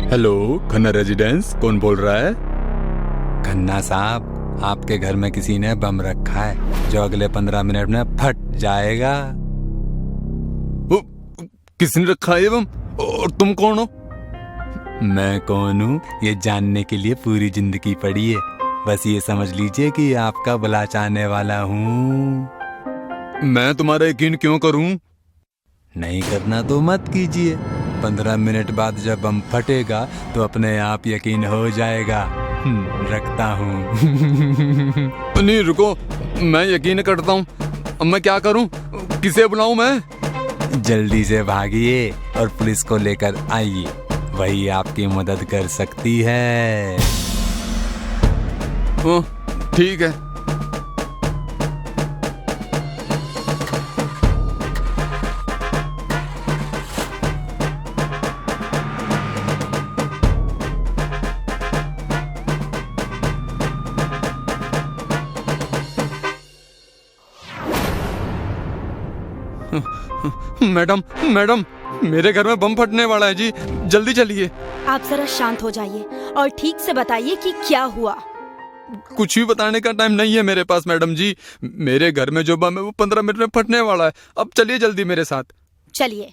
Hello, Khanna residence, कौन बोल रहा है? खन्ना साहब, आपके घर में किसी ने बम रखा है जो अगले 15 मिनट में फट जाएगा। किसने रखा है ये बम? और तुम कौन हो? मैं कौन हूँ ये जानने के लिए पूरी जिंदगी पड़ी है। बस ये समझ लीजिए कि आपका बुला चाहने वाला हूँ। मैं तुम्हारा यकीन क्यों करूं? नहीं करना तो मत कीजिए। 15 मिनट बाद जब बम फटेगा तो अपने आप यकीन हो जाएगा। रखता हूँ। नहीं रुको, मैं यकीन करता हूँ। अब मैं क्या करूं? किसे बुलाऊं मैं? जल्दी से भागिए और पुलिस को लेकर आइए, वही आपकी मदद कर सकती है। ठीक है। मैडम, मैडम, मेरे घर में बम फटने वाला है जी, जल्दी चलिए। आप जरा शांत हो जाइए और ठीक से बताइए कि क्या हुआ। कुछ भी बताने का टाइम नहीं है मेरे पास मैडम जी। मेरे घर में जो बम है वो 15 मिनट में फटने वाला है। अब चलिए जल्दी मेरे साथ। चलिए।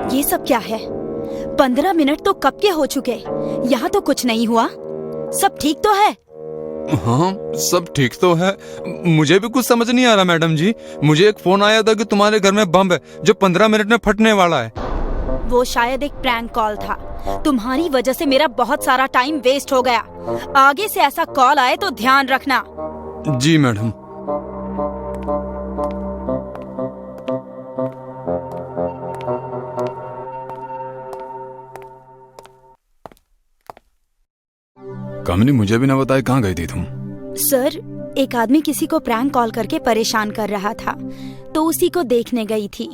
ये सब क्या है? 15 मिनट तो कब के हो चुके। यहाँ तो कुछ नहीं हुआ। सब ठीक तो है? हाँ, सब ठीक तो है। मुझे भी कुछ समझ नहीं आ रहा मैडम जी। मुझे एक फोन आया था कि तुम्हारे घर में बम है जो 15 मिनट में फटने वाला है। वो शायद एक प्रैंक कॉल था। तुम्हारी वजह से मेरा बहुत सारा टाइम वेस्ट हो गया। आगे से ऐसा कॉल आए तो ध्यान रखना। जी मैडम। कामिनी, मुझे भी ना बताए कहाँ गई थी तुम? सर, एक आदमी किसी को प्रैंक कॉल करके परेशान कर रहा था, तो उसी को देखने गई थी।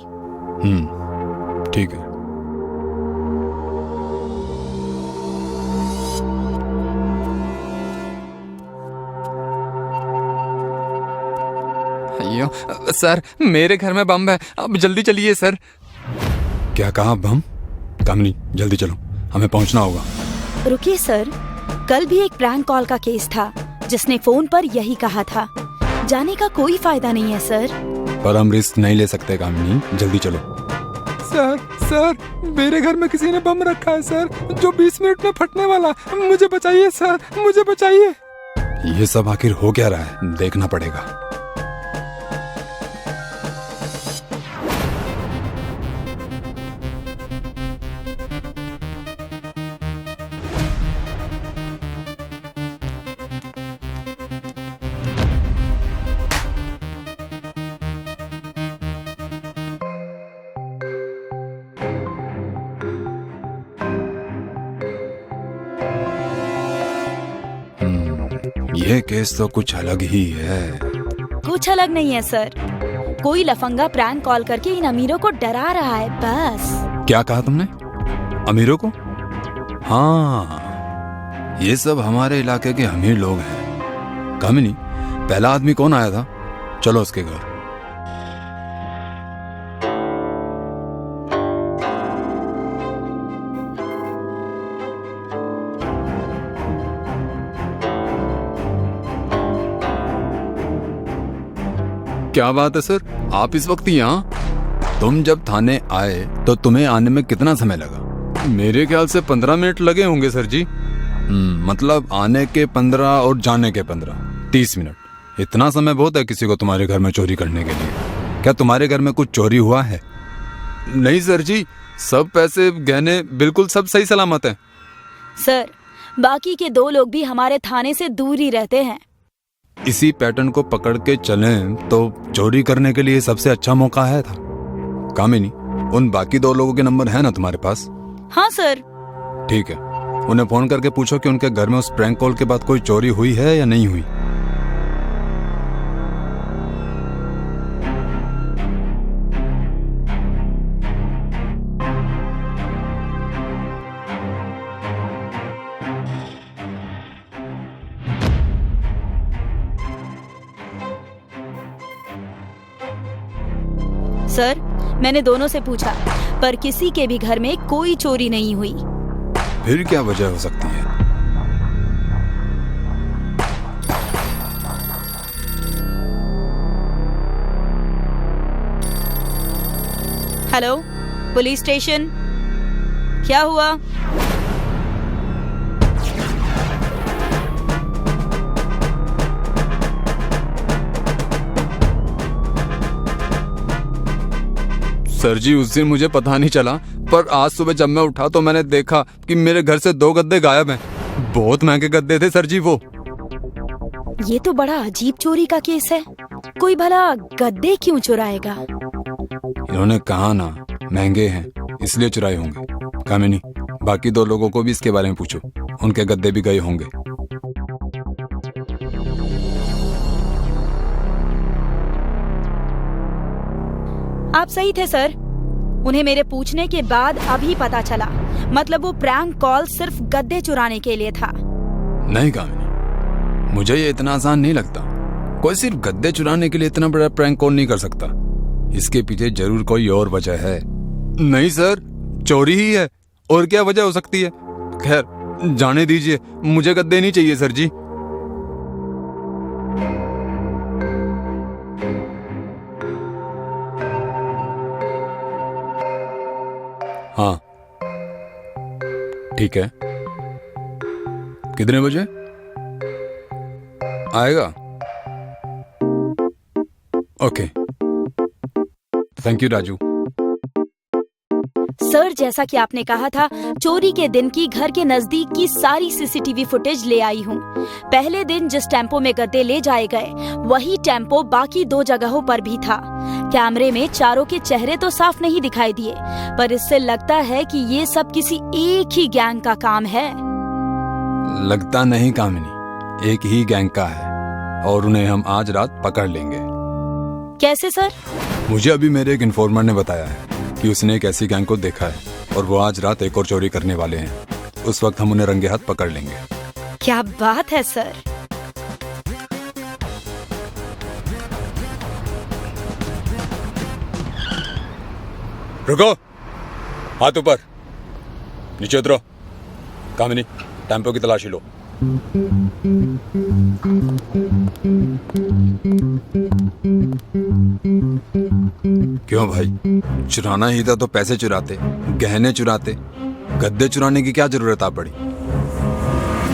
ठीक है। अयो, सर, मेरे घर में बम है। अब जल्दी चलिए सर। क्या कहा? बम? कामिनी, जल्दी चलो, हमें पहुंचना होगा। रुकिए सर, कल भी एक प्रैंक कॉल का केस था जिसने फोन पर यही कहा था। जाने का कोई फायदा नहीं है सर। पर हम रिस्क नहीं ले सकते कामिनी, जल्दी चलो। सर, मेरे घर में किसी ने बम रखा है सर, जो 20 मिनट में फटने वाला। मुझे बचाइए सर, मुझे बचाइए। ये सब आखिर हो क्या रहा है, देखना पड़ेगा। ये केस तो कुछ अलग ही है। कुछ अलग नहीं है सर। कोई लफंगा प्रैंक कॉल करके इन अमीरों को डरा रहा है बस। क्या कहा तुमने? अमीरों को? हाँ, ये सब हमारे इलाके के अमीर लोग हैं। कामिनी, पहला आदमी कौन आया था? चलो उसके घर। क्या बात है सर, आप इस वक्त यहाँ? तुम जब थाने आए तो तुम्हें आने में कितना समय लगा? मेरे ख्याल से 15 मिनट लगे होंगे सर जी। मतलब आने के 15 और जाने के 15, 30 मिनट। इतना समय बहुत है किसी को तुम्हारे घर में चोरी करने के लिए। क्या तुम्हारे घर में कुछ चोरी हुआ है? नहीं सर जी, सब पैसे गहने बिल्कुल सब सही सलामत है। सर, बाकी के 2 लोग भी हमारे थाने से दूर ही रहते हैं। इसी पैटर्न को पकड़ के चलें तो चोरी करने के लिए सबसे अच्छा मौका है था। कामिनी, उन बाकी 2 लोगों के नंबर है ना तुम्हारे पास? हाँ सर। ठीक है, उन्हें फोन करके पूछो कि उनके घर में उस प्रैंक कॉल के बाद कोई चोरी हुई है या नहीं हुई। सर, मैंने दोनों से पूछा, पर किसी के भी घर में कोई चोरी नहीं हुई। फिर क्या वजह हो सकती है? हेलो, पुलिस स्टेशन, क्या हुआ? सर जी, उस दिन मुझे पता नहीं चला, पर आज सुबह जब मैं उठा तो मैंने देखा कि मेरे घर से 2 गद्दे गायब हैं। बहुत महंगे गद्दे थे सर जी वो। ये तो बड़ा अजीब चोरी का केस है। कोई भला गद्दे क्यों चुराएगा? इन्होंने कहा ना, महंगे हैं इसलिए चुराए होंगे। कामिनी, बाकी 2 लोगों को भी इसके बारे में पूछो, उनके गद्दे भी गए होंगे। आप सही थे सर, उन्हें मेरे पूछने के बाद अभी पता चला। मतलब वो प्रैंक कॉल सिर्फ गद्दे चुराने के लिए था। नहीं कामिनी, मुझे ये इतना आसान नहीं लगता। कोई सिर्फ गद्दे चुराने के लिए इतना बड़ा प्रैंक कॉल नहीं कर सकता। इसके पीछे जरूर कोई और वजह है। नहीं सर, चोरी ही है, और क्या वजह हो सकती है? खैर जाने दीजिए, मुझे गद्दे नहीं चाहिए सर जी। हाँ ठीक है, कितने बजे आएगा? Okay, thank you Raju. Sir, जैसा कि आपने कहा था, चोरी के दिन की घर के नजदीक की सारी सीसीटीवी फुटेज ले आई हूँ। पहले दिन जिस टेम्पो में गद्दे ले जाए गए, वही टेम्पो बाकी 2 जगहों पर भी था। कैमरे में चारों के चेहरे तो साफ नहीं दिखाई दिए, पर इससे लगता है कि ये सब किसी एक ही गैंग का काम है। लगता नहीं कामिनी, एक ही गैंग का है, और उन्हें हम आज रात पकड़ लेंगे। कैसे सर? मुझे अभी मेरे एक इन्फॉर्मर ने बताया है कि उसने एक ऐसी गैंग को देखा है, और वो आज रात एक और चोरी करने वाले हैं। उस वक्त हम उन्हें रंगे हाथ पकड़ लेंगे। क्या बात है सर। रुको, हाथ ऊपर, नीचे उतरो। कामिनी, टेम्पो की तलाशी लो। क्यों भाई, चुराना ही था तो पैसे चुराते, गहने चुराते, गद्दे चुराने की क्या जरूरत आ पड़ी?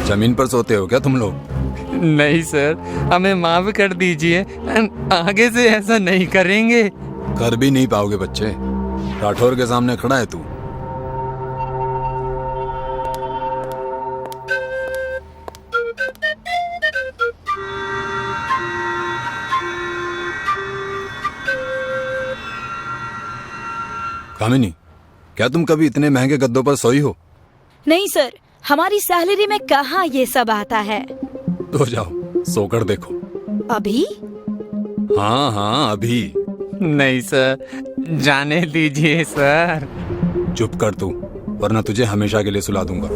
जमीन पर सोते हो क्या तुम लोग? नहीं सर, हमें माफ कर दीजिए, आगे से ऐसा नहीं करेंगे। कर भी नहीं पाओगे बच्चे, राठौर के सामने खड़ा है तू। कामिनी, क्या तुम कभी इतने महंगे गद्दों पर सोई हो? नहीं सर, हमारी सैलरी में कहाँ ये सब आता है। तो जाओ, सोकर देखो। अभी? हाँ हाँ अभी। नहीं सर, जाने दीजिए सर। चुप कर तू, वरना तुझे हमेशा के लिए सुला दूंगा।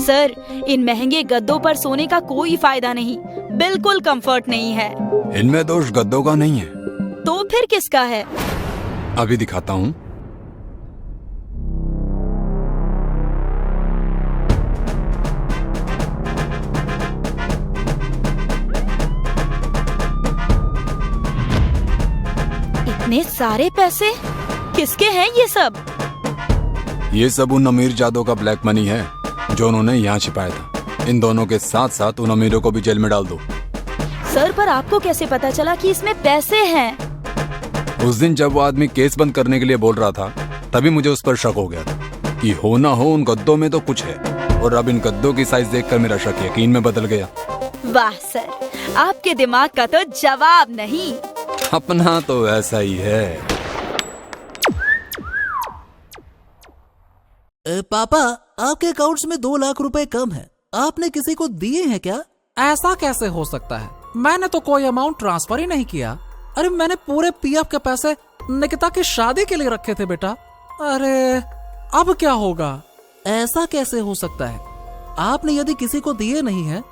सर, इन महंगे गद्दों पर सोने का कोई फायदा नहीं, बिल्कुल कंफर्ट नहीं है। इनमें दोष गद्दों का नहीं है। तो फिर किसका है? अभी दिखाता हूँ। इतने सारे पैसे किसके हैं ये सब? ये सब उन अमीर जादों का ब्लैक मनी है जो उन्होंने यहाँ छिपाया था। इन दोनों के साथ साथ उन अमीरों को भी जेल में डाल दो। सर, पर आपको कैसे पता चला कि इसमें पैसे हैं? उस दिन जब वो आदमी केस बंद करने के लिए बोल रहा था, तभी मुझे उस पर शक हो गया था कि हो ना हो उन गद्दों में तो कुछ है, और अब इन गद्दों की साइज देखकर मेरा शक यकीन में बदल गया। वाह सर, आपके दिमाग का तो जवाब नहीं। अपना तो ऐसा ही है। पापा, आपके अकाउंट्स में 2 लाख रुपए कम है, आपने किसी को दिए हैं क्या? ऐसा कैसे हो सकता है? मैंने तो कोई अमाउंट ट्रांसफर ही नहीं किया। अरे मैंने पूरे पीएफ के पैसे निकिता की शादी के लिए रखे थे बेटा। अरे अब क्या होगा? ऐसा कैसे हो सकता है? आपने यदि किसी को दिए नहीं है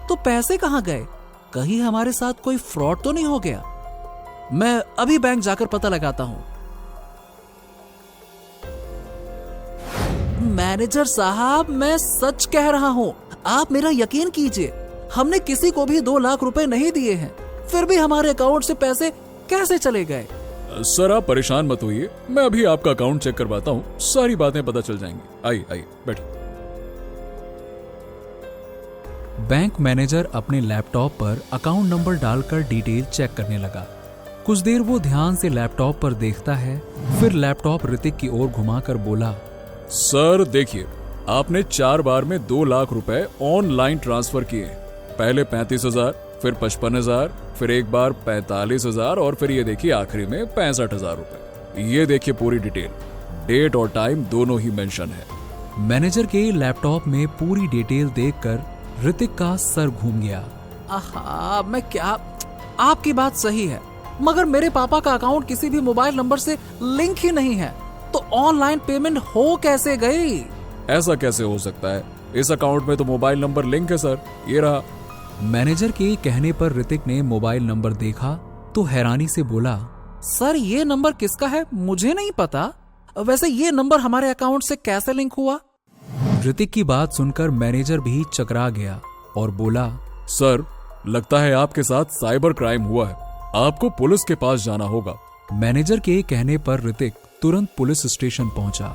तो पैसे कहाँ गए? कहीं हमारे साथ कोई फ्रॉड तो नहीं हो गया? मैं अभी बैंक जाकर पता लगाता हूं। मैनेजर साहब, मैं सच कह रहा हूं, आप मेरा यकीन कीजिए, हमने किसी को भी 2 लाख रुपए नहीं दिए हैं, फिर भी हमारे अकाउंट से पैसे कैसे चले गए? सर आप परेशान मत होइए, मैं अभी आपका अकाउंट चेक करवाता हूँ, सारी बातें पता चल जाएंगी। आइए आइए बैठिए। बैंक मैनेजर अपने लैपटॉप पर अकाउंट नंबर डालकर डिटेल चेक करने लगा। कुछ देर वो ध्यान से लैपटॉप पर देखता है, फिर लैपटॉप ऋतिक की ओर घुमाकर बोला, सर देखिए, आपने 4 बार में 2 लाख रुपए ऑनलाइन ट्रांसफर किए। पहले 35,000, फिर 55,000, फिर एक बार 45,000 और फिर ये देखिए आखिरी में 65,000 रुपए। ये देखिए पूरी डिटेल, डेट और टाइम दोनों ही मेंशन है। मैनेजर के लैपटॉप में पूरी डिटेल देखकर ऋतिक का सर घूम गया। आहा, मैं क्या, आपकी बात सही है, मगर मेरे पापा का अकाउंट किसी भी मोबाइल नंबर से लिंक ही नहीं है, तो ऑनलाइन पेमेंट हो कैसे गई? ऐसा कैसे हो सकता है? इस अकाउंट में तो मोबाइल नंबर लिंक है सर, ये रहा। मैनेजर के कहने पर ऋतिक ने मोबाइल नंबर देखा तो हैरानी से बोला, सर ये नंबर किसका है? मुझे नहीं पता। वैसे ये नंबर हमारे अकाउंट से कैसे लिंक हुआ? ऋतिक की बात सुनकर मैनेजर भी चकरा गया और बोला, सर लगता है आपके साथ साइबर क्राइम हुआ है, आपको पुलिस के पास जाना होगा। मैनेजर के कहने पर ऋतिक तुरंत पुलिस स्टेशन पहुंचा।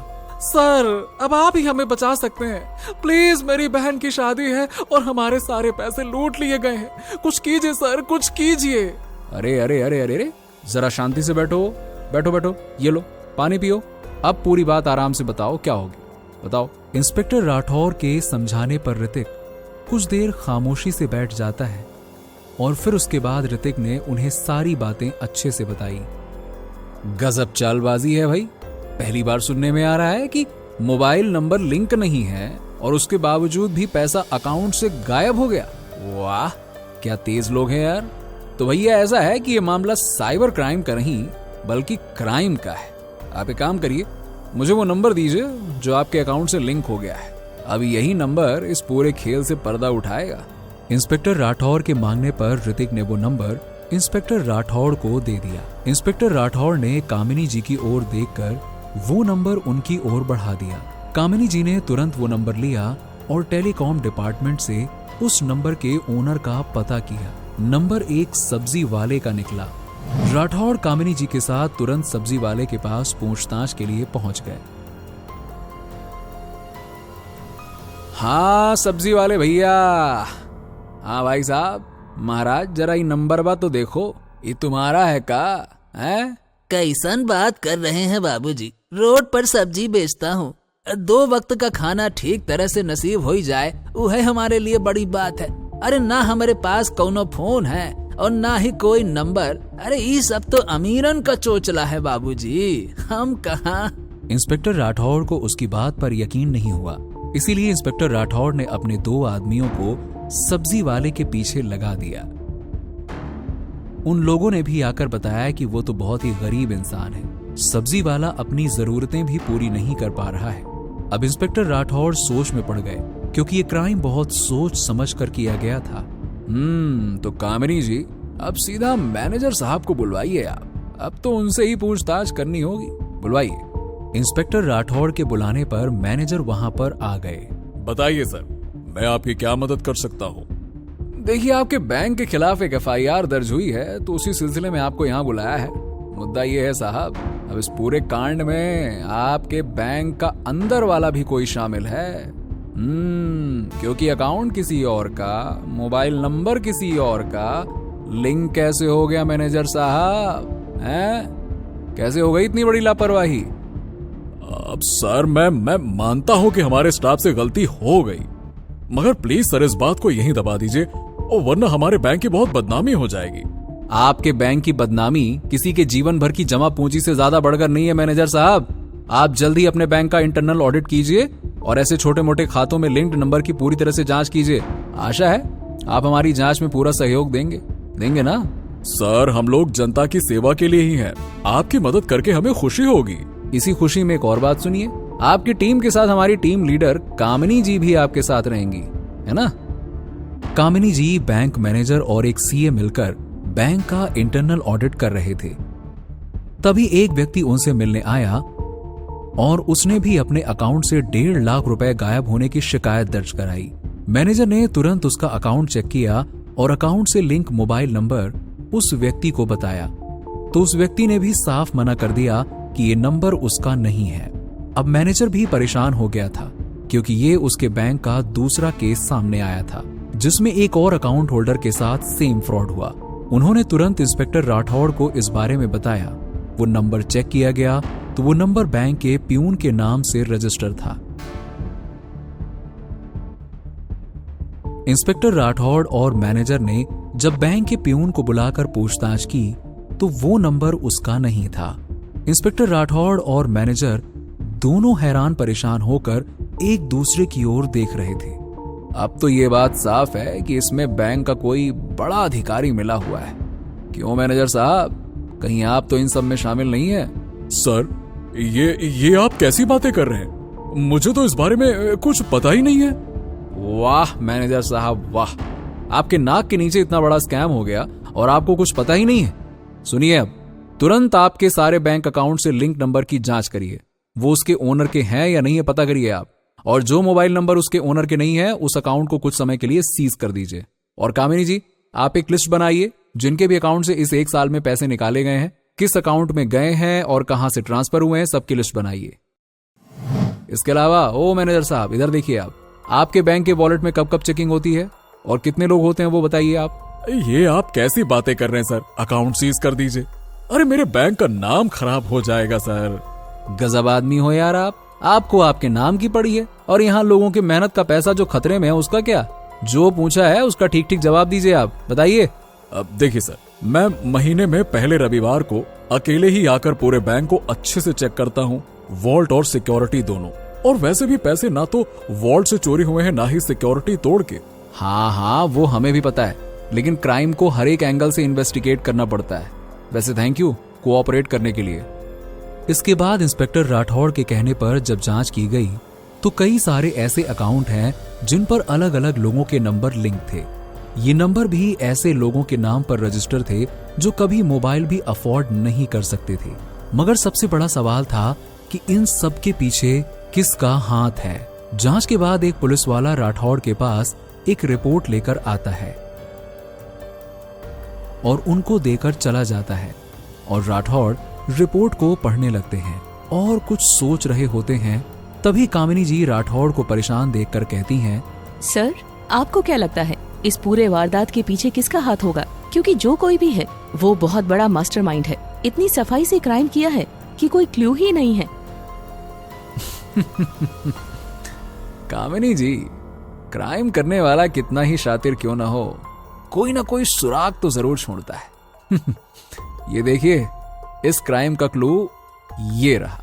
सर अब आप ही हमें बचा सकते हैं, प्लीज, मेरी बहन की शादी है और हमारे सारे पैसे लूट लिए गए हैं, कुछ कीजिए सर, कुछ कीजिए। अरे अरे अरे अरे अरे, जरा शांति से बैठो, बैठो बैठो, ये लो पानी पियो, अब पूरी बात आराम से बताओ, क्या होगी बताओ। इंस्पेक्टर राठौर के समझाने पर ऋतिक कुछ देर खामोशी से बैठ जाता है और फिर उसके बाद ऋतिक ने उन्हें सारी बातें अच्छे से बताई। गजब चालबाजी है भाई, पहली बार सुनने में आ रहा है कि मोबाइल नंबर लिंक नहीं है और उसके बावजूद भी पैसा अकाउंट से गायब हो गया। वाह, क्या तेज लोग हैं यार। तो भैया ऐसा है कि ये मामला साइबर क्राइम का नहीं बल्कि क्राइम का है। आप एक काम करिए, मुझे वो नंबर दीजिए जो आपके अकाउंट से लिंक हो गया है, अब यही नंबर इस पूरे खेल से पर्दा उठाएगा। इंस्पेक्टर राठौर के मांगने पर ऋतिक ने वो नंबर इंस्पेक्टर राठौर को दे दिया। इंस्पेक्टर राठौर ने कामिनी जी की ओर देखकर वो नंबर उनकी ओर बढ़ा दिया। कामिनी जी ने तुरंत वो नंबर लिया और टेलीकॉम डिपार्टमेंट से उस नंबर के ओनर का पता किया। नंबर एक सब्जी वाले का निकला। राठौर कामिनी जी के साथ तुरंत सब्जी वाले के पास पूछताछ के लिए पहुंच गए। हाँ सब्जी वाले भैया, हाँ भाई साहब, महाराज जरा ये नंबर बा तो देखो, ये तुम्हारा है का? है कैसन बात कर रहे हैं बाबूजी, रोड पर सब्जी बेचता हूँ, 2 वक्त का खाना ठीक तरह से नसीब हो ही जाए, वो है हमारे लिए बड़ी बात है। अरे ना हमारे पास कोनो फोन है और ना ही कोई नंबर, अरे ये सब तो अमीरन का चोचला है बाबूजी, हम कहाँ। इंस्पेक्टर राठौर को उसकी बात पर यकीन नहीं हुआ, इसीलिए इंस्पेक्टर राठौर ने अपने 2 आदमियों को सब्जी वाले के पीछे लगा दिया। उन लोगों ने भी आकर बताया कि वो तो बहुत ही गरीब इंसान है, सब्जी वाला अपनी जरूरतें भी पूरी नहीं कर पा रहा है। अब इंस्पेक्टर राठौर सोच में पड़ गए क्योंकि ये क्राइम बहुत सोच समझ कर किया गया था। तो कामिनी जी अब सीधा मैनेजर साहब को बुलवाइए आप, अब तो उनसे ही पूछताछ करनी होगी, बुलवाइए। इंस्पेक्टर राठौर के बुलाने पर मैनेजर वहां पर आ गए। बताइए सर, मैं आपकी क्या मदद कर सकता हूँ? देखिए आपके बैंक के खिलाफ एक FIR दर्ज हुई है, तो उसी सिलसिले में आपको यहाँ बुलाया है। मुद्दा ये है साहब, अब इस पूरे कांड में आपके बैंक का अंदर वाला भी कोई शामिल है। क्योंकि अकाउंट किसी और का, मोबाइल नंबर किसी और का, लिंक कैसे हो गया मैनेजर साहब? हैं? कैसे हो गई इतनी बड़ी लापरवाही? अब सर मैं मानता हूँ कि हमारे स्टाफ से गलती हो गई, मगर प्लीज सर इस बात को यहीं दबा दीजिए, और वरना हमारे बैंक की बहुत बदनामी हो जाएगी। आपके बैंक की बदनामी किसी के जीवन भर की जमा पूंजी से ज्यादा बढ़कर नहीं है मैनेजर साहब। आप जल्दी अपने बैंक का इंटरनल ऑडिट कीजिए और ऐसे छोटे मोटे खातों में लिंक्ड नंबर की पूरी तरह से जांच कीजिए। आशा है आप हमारी जांच में पूरा सहयोग देंगे ना? सर हम लोग जनता की सेवा के लिए ही हैं, आपकी मदद करके हमें खुशी होगी। इसी खुशी में एक और बात सुनिए, आपकी टीम के साथ हमारी टीम लीडर कामिनी जी भी आपके साथ रहेंगी, है ना? कामिनी जी, बैंक मैनेजर और एक सीए मिलकर बैंक का इंटरनल ऑडिट कर रहे थे। तभी एक व्यक्ति उनसे मिलने आया और उसने भी अपने अकाउंट से 1.5 लाख रुपए गायब होने की शिकायत दर्ज कराई। मैनेजर ने तुरंत उसका अकाउंट चेक किया और अकाउंट से लिंक मोबाइल नंबर उस व्यक्ति को बताया, तो उस व्यक्ति ने भी साफ मना कर दिया कि ये नंबर उसका नहीं है। अब मैनेजर भी परेशान हो गया था क्योंकि ये उसके बैंक का दूसरा केस सामने आया था जिसमें एक और अकाउंट होल्डर के साथ सेम फ्रॉड हुआ। उन्होंने तुरंत इंस्पेक्टर राठौड़ को इस बारे में बताया। वो नंबर चेक किया गया तो वो नंबर बैंक के प्यून के नाम से रजिस्टर था। इंस्पेक्टर राठौड़ और मैनेजर ने जब बैंक के प्यून को बुलाकर पूछताछ की तो वो नंबर उसका नहीं था। इंस्पेक्टर राठौड़ और मैनेजर दोनों हैरान परेशान होकर एक दूसरे की ओर देख रहे थे। अब तो ये बात साफ है कि इसमें बैंक का कोई बड़ा अधिकारी मिला हुआ है। क्यों मैनेजर साहब, कहीं आप तो इन सब में शामिल नहीं है? सर, ये आप कैसी बातें कर रहे हैं? मुझे तो इस बारे में कुछ पता ही नहीं है। वाह मैनेजर साहब वाह, आपके नाक के नीचे इतना बड़ा स्कैम हो गया और आपको कुछ पता ही नहीं है। सुनिए, अब तुरंत आपके सारे बैंक अकाउंट से लिंक नंबर की जांच करिए। वो उसके ओनर के हैं या नहीं है पता करिए आप, और जो मोबाइल नंबर उसके ओनर के नहीं है उस अकाउंट को कुछ समय के लिए सीज कर दीजिए। और कामिनी जी, आप एक लिस्ट बनाइए जिनके भी अकाउंट से इस 1 साल में पैसे निकाले गए हैं, किस अकाउंट में गए हैं और कहां से ट्रांसफर हुए हैं, सबकी लिस्ट बनाइए। इसके अलावा ओ मैनेजर साहब, इधर देखिए आप, आपके बैंक के वॉलेट में कब कब चेकिंग होती है और कितने लोग होते हैं वो बताइए आप। ये आप कैसी बातें कर रहे हैं सर? अकाउंट सीज कर दीजिए। अरे मेरे बैंक का नाम खराब हो जाएगा सर। गजब आदमी हो यार आप, आपको आपके नाम की पड़ी है और यहाँ लोगों की मेहनत का पैसा जो खतरे में है उसका क्या? जो पूछा है उसका ठीक ठीक जवाब दीजिए आप, बताइए। अब देखिए सर, मैं महीने में पहले रविवार को अकेले ही आकर पूरे बैंक को अच्छे से चेक करता हूँ, वॉल्ट और सिक्योरिटी दोनों। और वैसे भी पैसे ना तो वॉल्ट से चोरी हुए हैं ना ही सिक्योरिटी तोड़ के। हाँ, वो हमें भी पता है, लेकिन क्राइम को हर एक एंगल से इन्वेस्टिगेट करना पड़ता है। वैसे थैंक यू कोऑपरेट करने के लिए। इसके बाद इंस्पेक्टर राठौड़ के कहने पर जब जांच की गई तो कई सारे ऐसे अकाउंट हैं जिन पर अलग अलग लोगों के नंबर लिंक थे। ये नंबर भी ऐसे लोगों के नाम पर रजिस्टर थे जो कभी मोबाइल भी अफोर्ड नहीं कर सकते थे। मगर सबसे बड़ा सवाल था कि इन सब के पीछे किसका हाथ है। जांच के बाद एक पुलिस वाला राठौड़ के पास एक रिपोर्ट लेकर आता है और उनको देकर चला जाता है और राठौड़ रिपोर्ट को पढ़ने लगते हैं और कुछ सोच रहे होते हैं। तभी कामिनी जी राठौड़ को परेशान देखकर कहती हैं, सर, आपको क्या लगता है इस पूरे वारदात के पीछे किसका हाथ होगा? क्योंकि जो कोई भी है वो बहुत बड़ा मास्टरमाइंड है। इतनी सफाई से क्राइम किया है कि कोई क्लू ही नहीं है। कामिनी जी, क्राइम करने वाला कितना ही शातिर क्यों ना हो, कोई ना कोई सुराग तो जरूर छोड़ता है। ये देखिए, इस क्राइम का क्लू ये रहा।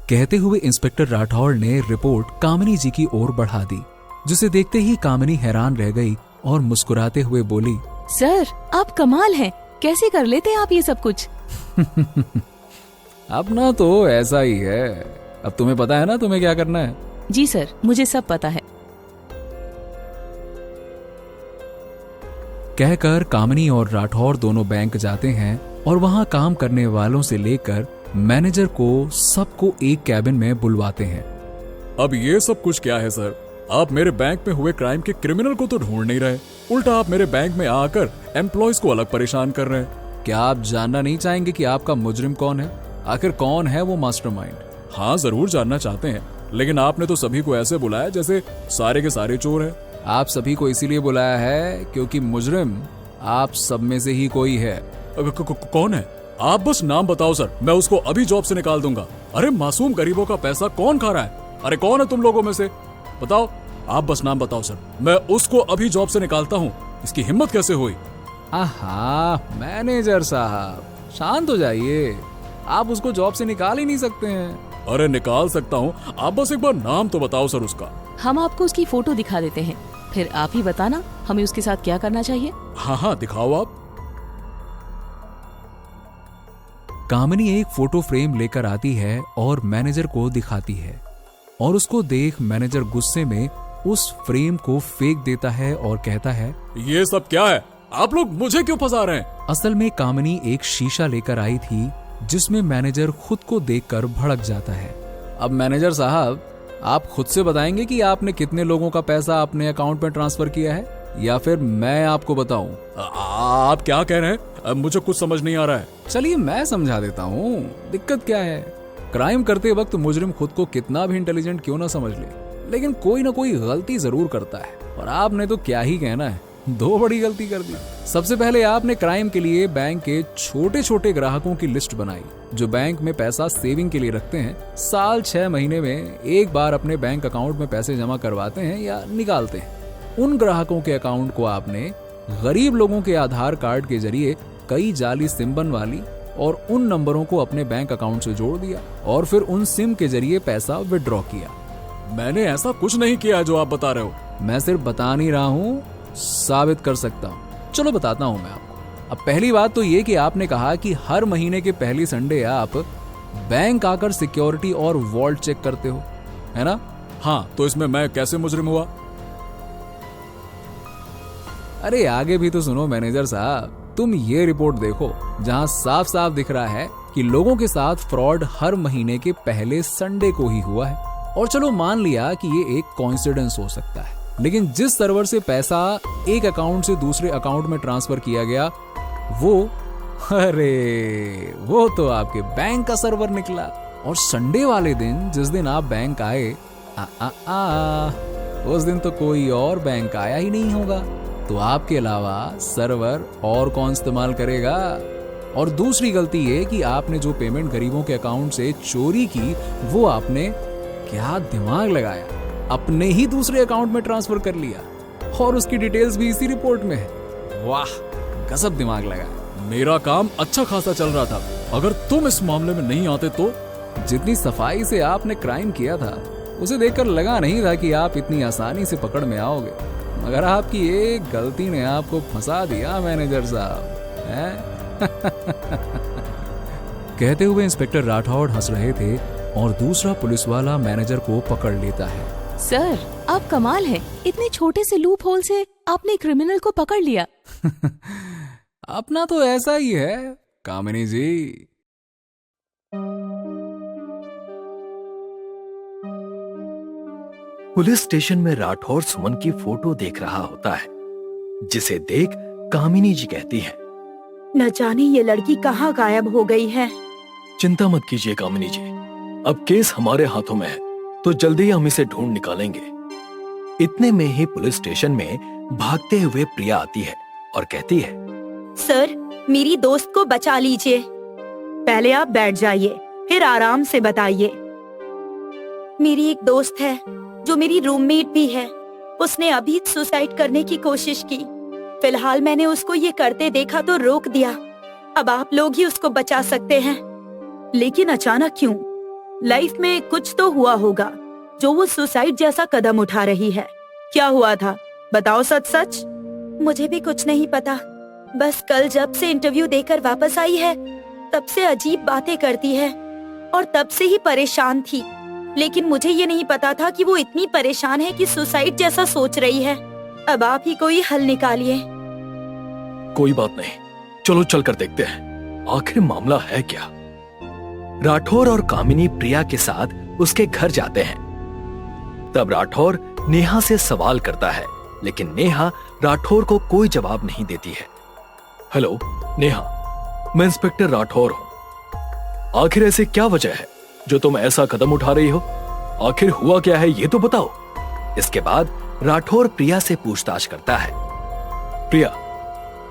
कहते हुए इंस्पेक्टर राठौड़ ने रिपोर्ट कामिनी जी की ओर बढ़ा दी, जिसे देखते ही कामिनी हैरान रह गई और मुस्कुराते हुए बोली, सर, आप कमाल हैं, कैसे कर लेते हैं आप ये सब कुछ? अपना तो ऐसा ही है। अब तुम्हें पता है ना तुम्हें क्या करना है। जी सर, मुझे सब पता है। कहकर कामिनी और राठौड़ दोनों बैंक जाते हैं और वहां काम करने वालों से लेकर मैनेजर को सबको एक कैबिन में बुलवाते हैं। अब ये सब कुछ क्या है सर? आप मेरे बैंक में हुए क्राइम के क्रिमिनल को तो ढूंढ नहीं रहे, उल्टा आप मेरे बैंक में आकर एम्प्लॉयज को अलग परेशान कर रहे हैं। क्या आप जानना नहीं चाहेंगे कि आपका मुजरिम कौन है? आखिर कौन है वो मास्टरमाइंड? हाँ, जरूर जानना चाहते हैं, लेकिन आपने तो सभी को ऐसे बुलाया जैसे सारे के सारे चोर हैं। आप सभी को इसीलिए बुलाया है क्योंकि मुजरिम आप सब में से ही कोई है। कौन है? आप बस नाम बताओ सर, मैं उसको अभी जॉब से निकाल दूंगा। अरे मासूम गरीबों का पैसा कौन खा रहा है? अरे कौन है तुम लोगों में से? बताओ, आप बस नाम बताओ सर, मैं उसको अभी जॉब से निकालता हूँ। इसकी हिम्मत कैसे हुई? आहा, मैनेजर साहब शांत हो जाइए, आप उसको जॉब से निकाल ही नहीं सकते हैं। अरे निकाल सकता हूँ, आप बस एक बार नाम तो बताओ सर उसका। हम आपको उसकी फोटो दिखा देते हैं, फिर आप ही बताना हमें उसके साथ क्या करना चाहिए। हाँ, दिखाओ आप। कामिनी एक फोटो फ्रेम लेकर आती है और मैनेजर को दिखाती है। और उसको देख मैनेजर गुस्से में उस फ्रेम को फेंक देता है और कहता है, ये सब क्या है? आप लोग मुझे क्यों फंसा रहे हैं? असल में कामिनी एक शीशा लेकर आई थी जिसमें मैनेजर खुद को देखकर भड़क जाता है। अब मैनेजर साहब, आप खुद से बताएंगे कि आपने कितने लोगों का पैसा अपने अकाउंट में ट्रांसफर किया है, या फिर मैं आपको बताऊं? आप क्या कह रहे हैं? मुझे कुछ समझ नहीं आ रहा है। चलिए मैं समझा देता हूँ, दिक्कत क्या है। क्राइम करते वक्त मुजरिम खुद को कितना भी इंटेलिजेंट क्यों ना समझ ले, लेकिन कोई ना कोई गलती जरूर करता है। और आपने तो क्या ही कहना है, 2 बड़ी गलती कर दी। सबसे पहले आपने क्राइम के लिए बैंक के छोटे छोटे ग्राहकों की लिस्ट बनाई जो बैंक में पैसा सेविंग के लिए रखते हैं, साल 6 महीने में एक बार अपने बैंक अकाउंट में पैसे जमा करवाते हैं या निकालते हैं। उन ग्राहकों के अकाउंट को आपने गरीब लोगों के आधार कार्ड के जरिए कई जाली सिम बनवाली और उन नंबरों को अपने बैंक अकाउंट से जोड़ दिया और फिर उन सिम के जरिए पैसा विड्रॉ किया। मैंने ऐसा कुछ नहीं किया जो आप बता रहे हो। मैं सिर्फ बता नहीं रहा हूँ, साबित कर सकता हूँ। चलो बताता हूँ मैं आपको। अब पहली बात तो ये कि आपने कहा कि हर महीने के पहली संडे आप बैंक आकर सिक्योरिटी और वॉल्ट चेक करते हो, है ना? हाँ, तो इसमें मैं कैसे मुजरिम हुआ? अरे आगे भी तो सुनो मैनेजर साहब। तुम ये रिपोर्ट देखो जहां साफ साफ दिख रहा है कि लोगों के साथ फ्रॉड हर महीने के पहले संडे को ही हुआ है। और चलो मान लिया कि ये एक कोइंसिडेंस हो सकता है, लेकिन जिस सर्वर से पैसा एक अकाउंट से दूसरे अकाउंट में ट्रांसफर किया गया वो तो आपके बैंक का सर्वर निकला। और संडे वाले दिन जिस दिन आप बैंक आए उस दिन तो कोई और बैंक आया ही नहीं होगा, तो आपके अलावा सर्वर और कौन इस्तेमाल करेगा? और दूसरी गलती ये कि आपने जो पेमेंट गरीबों के अकाउंट से चोरी की वो आपने क्या दिमाग लगाया, अपने ही दूसरे अकाउंट में ट्रांसफर कर लिया और उसकी डिटेल्स भी इसी रिपोर्ट में है। वाह, गजब दिमाग लगाया। मेरा काम अच्छा खासा चल रहा था, अगर तुम इस मामले में नहीं आते तो। जितनी सफाई से आपने क्राइम किया था उसे देखकर लगा नहीं था कि आप इतनी आसानी से पकड़ में आओगे, मगर आपकी एक गलती ने आपको फंसा दिया मैनेजर साहब, हैं? कहते हुए इंस्पेक्टर राठौड़ हंस रहे थे और दूसरा पुलिस वाला मैनेजर को पकड़ लेता है। सर, आप कमाल है, इतने छोटे से लूप होल से आपने क्रिमिनल को पकड़ लिया। अपना तो ऐसा ही है कामिनी जी। पुलिस स्टेशन में राठौर सुमन की फोटो देख रहा होता है, जिसे देख कामिनी जी कहती है, न जाने ये लड़की कहाँ गायब हो गई है। चिंता मत कीजिए कामिनी जी, अब केस हमारे हाथों में है तो जल्दी ही हम इसे ढूंढ निकालेंगे। इतने में ही पुलिस स्टेशन में भागते हुए प्रिया आती है और कहती है, सर, मेरी दोस्त को बचा लीजिए। पहले आप बैठ जाइए, फिर आराम से बताइए। मेरी एक दोस्त है जो मेरी रूममेट भी है, उसने अभी सुसाइड करने की कोशिश की। फिलहाल मैंने उसको ये करते देखा तो रोक दिया। अब आप लोग ही उसको बचा सकते हैं। लेकिन अचानक क्यों? लाइफ में कुछ तो हुआ होगा जो वो सुसाइड जैसा कदम उठा रही है। क्या हुआ था, बताओ सच सच। मुझे भी कुछ नहीं पता, बस कल जब से इंटरव्यू देकर वापस आई है तब से अजीब बातें करती है और तब से ही परेशान थी। लेकिन मुझे ये नहीं पता था कि वो इतनी परेशान है कि सुसाइड जैसा सोच रही है। अब आप ही कोई हल निकालिए। कोई बात नहीं, चलो चल कर देखते हैं आखिर मामला है क्या। राठौर और कामिनी प्रिया के साथ उसके घर जाते हैं। तब राठौर नेहा से सवाल करता है, लेकिन नेहा राठौर को कोई जवाब नहीं देती है। हेलो नेहा, मैं इंस्पेक्टर राठौर हूं। आखिर ऐसे क्या वजह है जो तुम ऐसा कदम उठा रही हो? आखिर हुआ क्या है ये तो बताओ। इसके बाद राठौर प्रिया से पूछताछ करता है। प्रिया,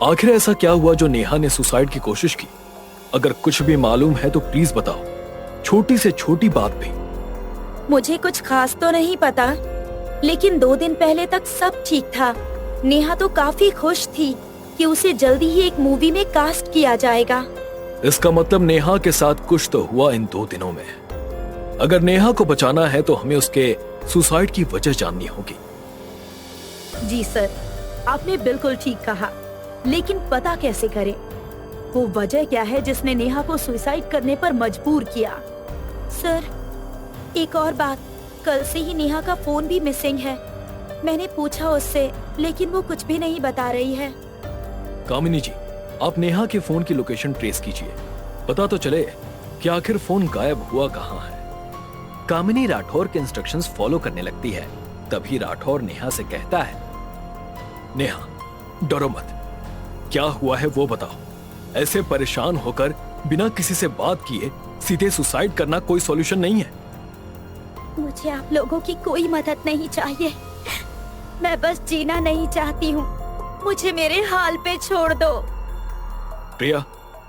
आखिर ऐसा क्या हुआ जो नेहा ने सुसाइड की कोशिश की? अगर कुछ भी मालूम है तो प्लीज बताओ, छोटी से छोटी बात भी। मुझे कुछ खास तो नहीं पता, लेकिन 2 दिन पहले तक सब ठीक था। नेहा तो काफी खुश थी कि उसे जल्दी ही एक मूवी में कास्ट किया जाएगा। इसका मतलब नेहा के साथ कुछ तो हुआ इन 2 दिनों में। अगर नेहा को बचाना है तो हमें उसके सुसाइड की वजह जाननी होगी। जी सर, आपने बिल्कुल ठीक कहा, लेकिन पता कैसे करें? वो वजह क्या है जिसने नेहा को सुसाइड करने पर मजबूर किया? सर, एक और बात, कल से ही नेहा का फोन भी मिसिंग है। मैंने पूछा उससे, लेकिन वो कुछ भी नहीं बता रही है। कामिनी जी, आप नेहा के फोन की लोकेशन ट्रेस कीजिए, पता तो चले कि आखिर फोन गायब हुआ कहाँ है। कामिनी राठौर के इंस्ट्रक्शंस फॉलो करने लगती है। तभी राठौर नेहा से कहता है, नेहा डरो मत, क्या हुआ है वो बताओ। ऐसे परेशान होकर बिना किसी से बात किए सीधे सुसाइड करना कोई सॉल्यूशन नहीं है। मुझे आप लोगों की कोई मदद नहीं चाहिए, मैं बस जीना नहीं चाहती हूँ, मुझे मेरे हाल पे छोड़ दो। प्रिया,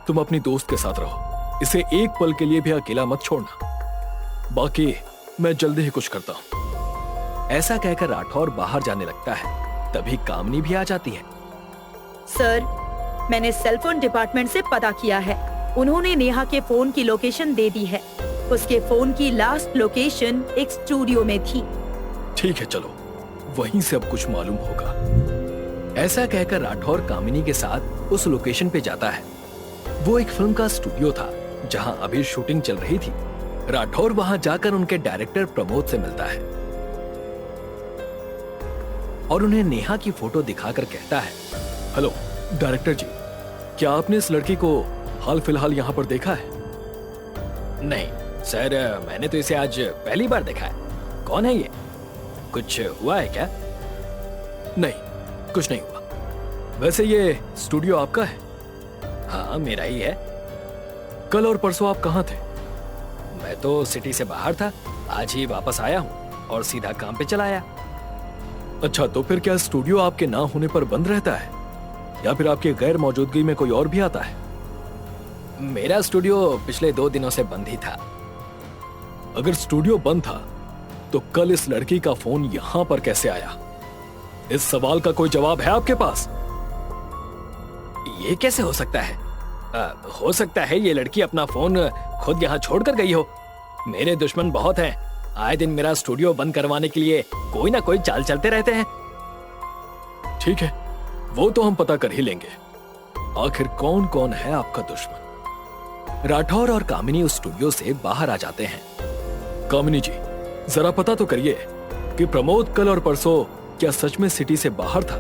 तुम अपनी दोस्त के साथ रहो, इसे एक पल के लिए भी अकेला मत छोड़ना, बाकी मैं जल्दी ही कुछ करता हूँ। ऐसा कहकर राठौर बाहर जाने लगता है। तभी कामिनी भी आ जाती है। सर, मैंने सेलफोन डिपार्टमेंट से पता किया है, उन्होंने नेहा के फोन की लोकेशन दे दी है। उसके फोन की लास्ट लोकेशन एक स्टूडियो में थी। ठीक है, चलो वहीं से अब कुछ मालूम होगा। ऐसा कहकर राठौर कामिनी के साथ उस लोकेशन पे जाता है। वो एक फिल्म का स्टूडियो था जहां अभी शूटिंग चल रही थी। राठौर वहां जाकर उनके डायरेक्टर प्रमोद से मिलता है और उन्हें नेहा की फोटो दिखाकर कहता है, हेलो डायरेक्टर जी, क्या आपने इस लड़की को हाल फिलहाल यहाँ पर देखा है? नहीं सर, मैंने तो इसे आज पहली बार देखा है। कौन है ये? कुछ हुआ है क्या? नहीं, कुछ नहीं हुआ। वैसे ये स्टूडियो आपका है? हाँ, मेरा ही है। कल और परसों आप कहाँ थे? मैं तो सिटी से बाहर था, आज ही वापस आया हूँ और सीधा काम पे चला आया। अच्छा, तो फिर क्या स्टूडियो आपके ना होने पर बंद रहता है या फिर आपके गैर मौजूदगी में कोई और भी आता है? मेरा स्टूडियो पिछले 2 दिनों से बंद ही था। अगर स्टूडियो बंद था तो कल इस लड़की का फोन यहां पर कैसे आया? इस सवाल का कोई जवाब है आपके पास? ये कैसे हो सकता है? हो सकता है ये लड़की अपना फोन खुद यहाँ छोड़कर गई हो। मेरे दुश्मन बहुत हैं, आए दिन मेरा स्टूडियो बंद करवाने के लिए कोई ना कोई चाल चलते रहते हैं। ठीक है, वो तो हम पता कर ही लेंगे। आखिर कौन कौन है आपका दुश्मन? राठौर और कामिनी उस स्टूडियो से बाहर आ जाते हैं। कामिनी जी, जरा पता तो करिए कि प्रमोद कल और परसों क्या सच में सिटी से बाहर था?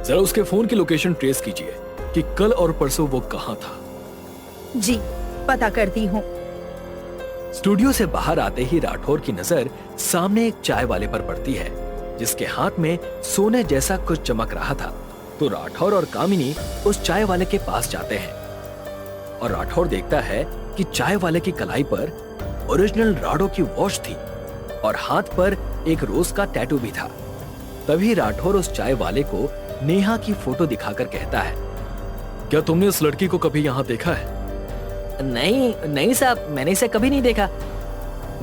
जरा उसके फोन की लोकेशन ट्रेस कीजिए कि कल और परसों वो कहाँ था। जी, पता करती हूँ। स्टूडियो से बाहर आते ही राठौर की नजर सामने एक चाय वाले पर पड़ती है, जिसके हाथ में सोने जैसा कुछ चमक रहा था। तो राठौर और कामिनी उस चाय वाले के पास जाते हैं और राठौर देखता है कि चाय वाले की कलाई पर ओरिजिनल राडो की वॉच थी और हाथ पर एक रोज का टैटू भी था। तभी राठौर उस चाय वाले को नेहा की फोटो दिखाकर कहता है, क्या तुमने इस लड़की को कभी यहाँ देखा है? नहीं साहब, मैंने इसे कभी नहीं देखा।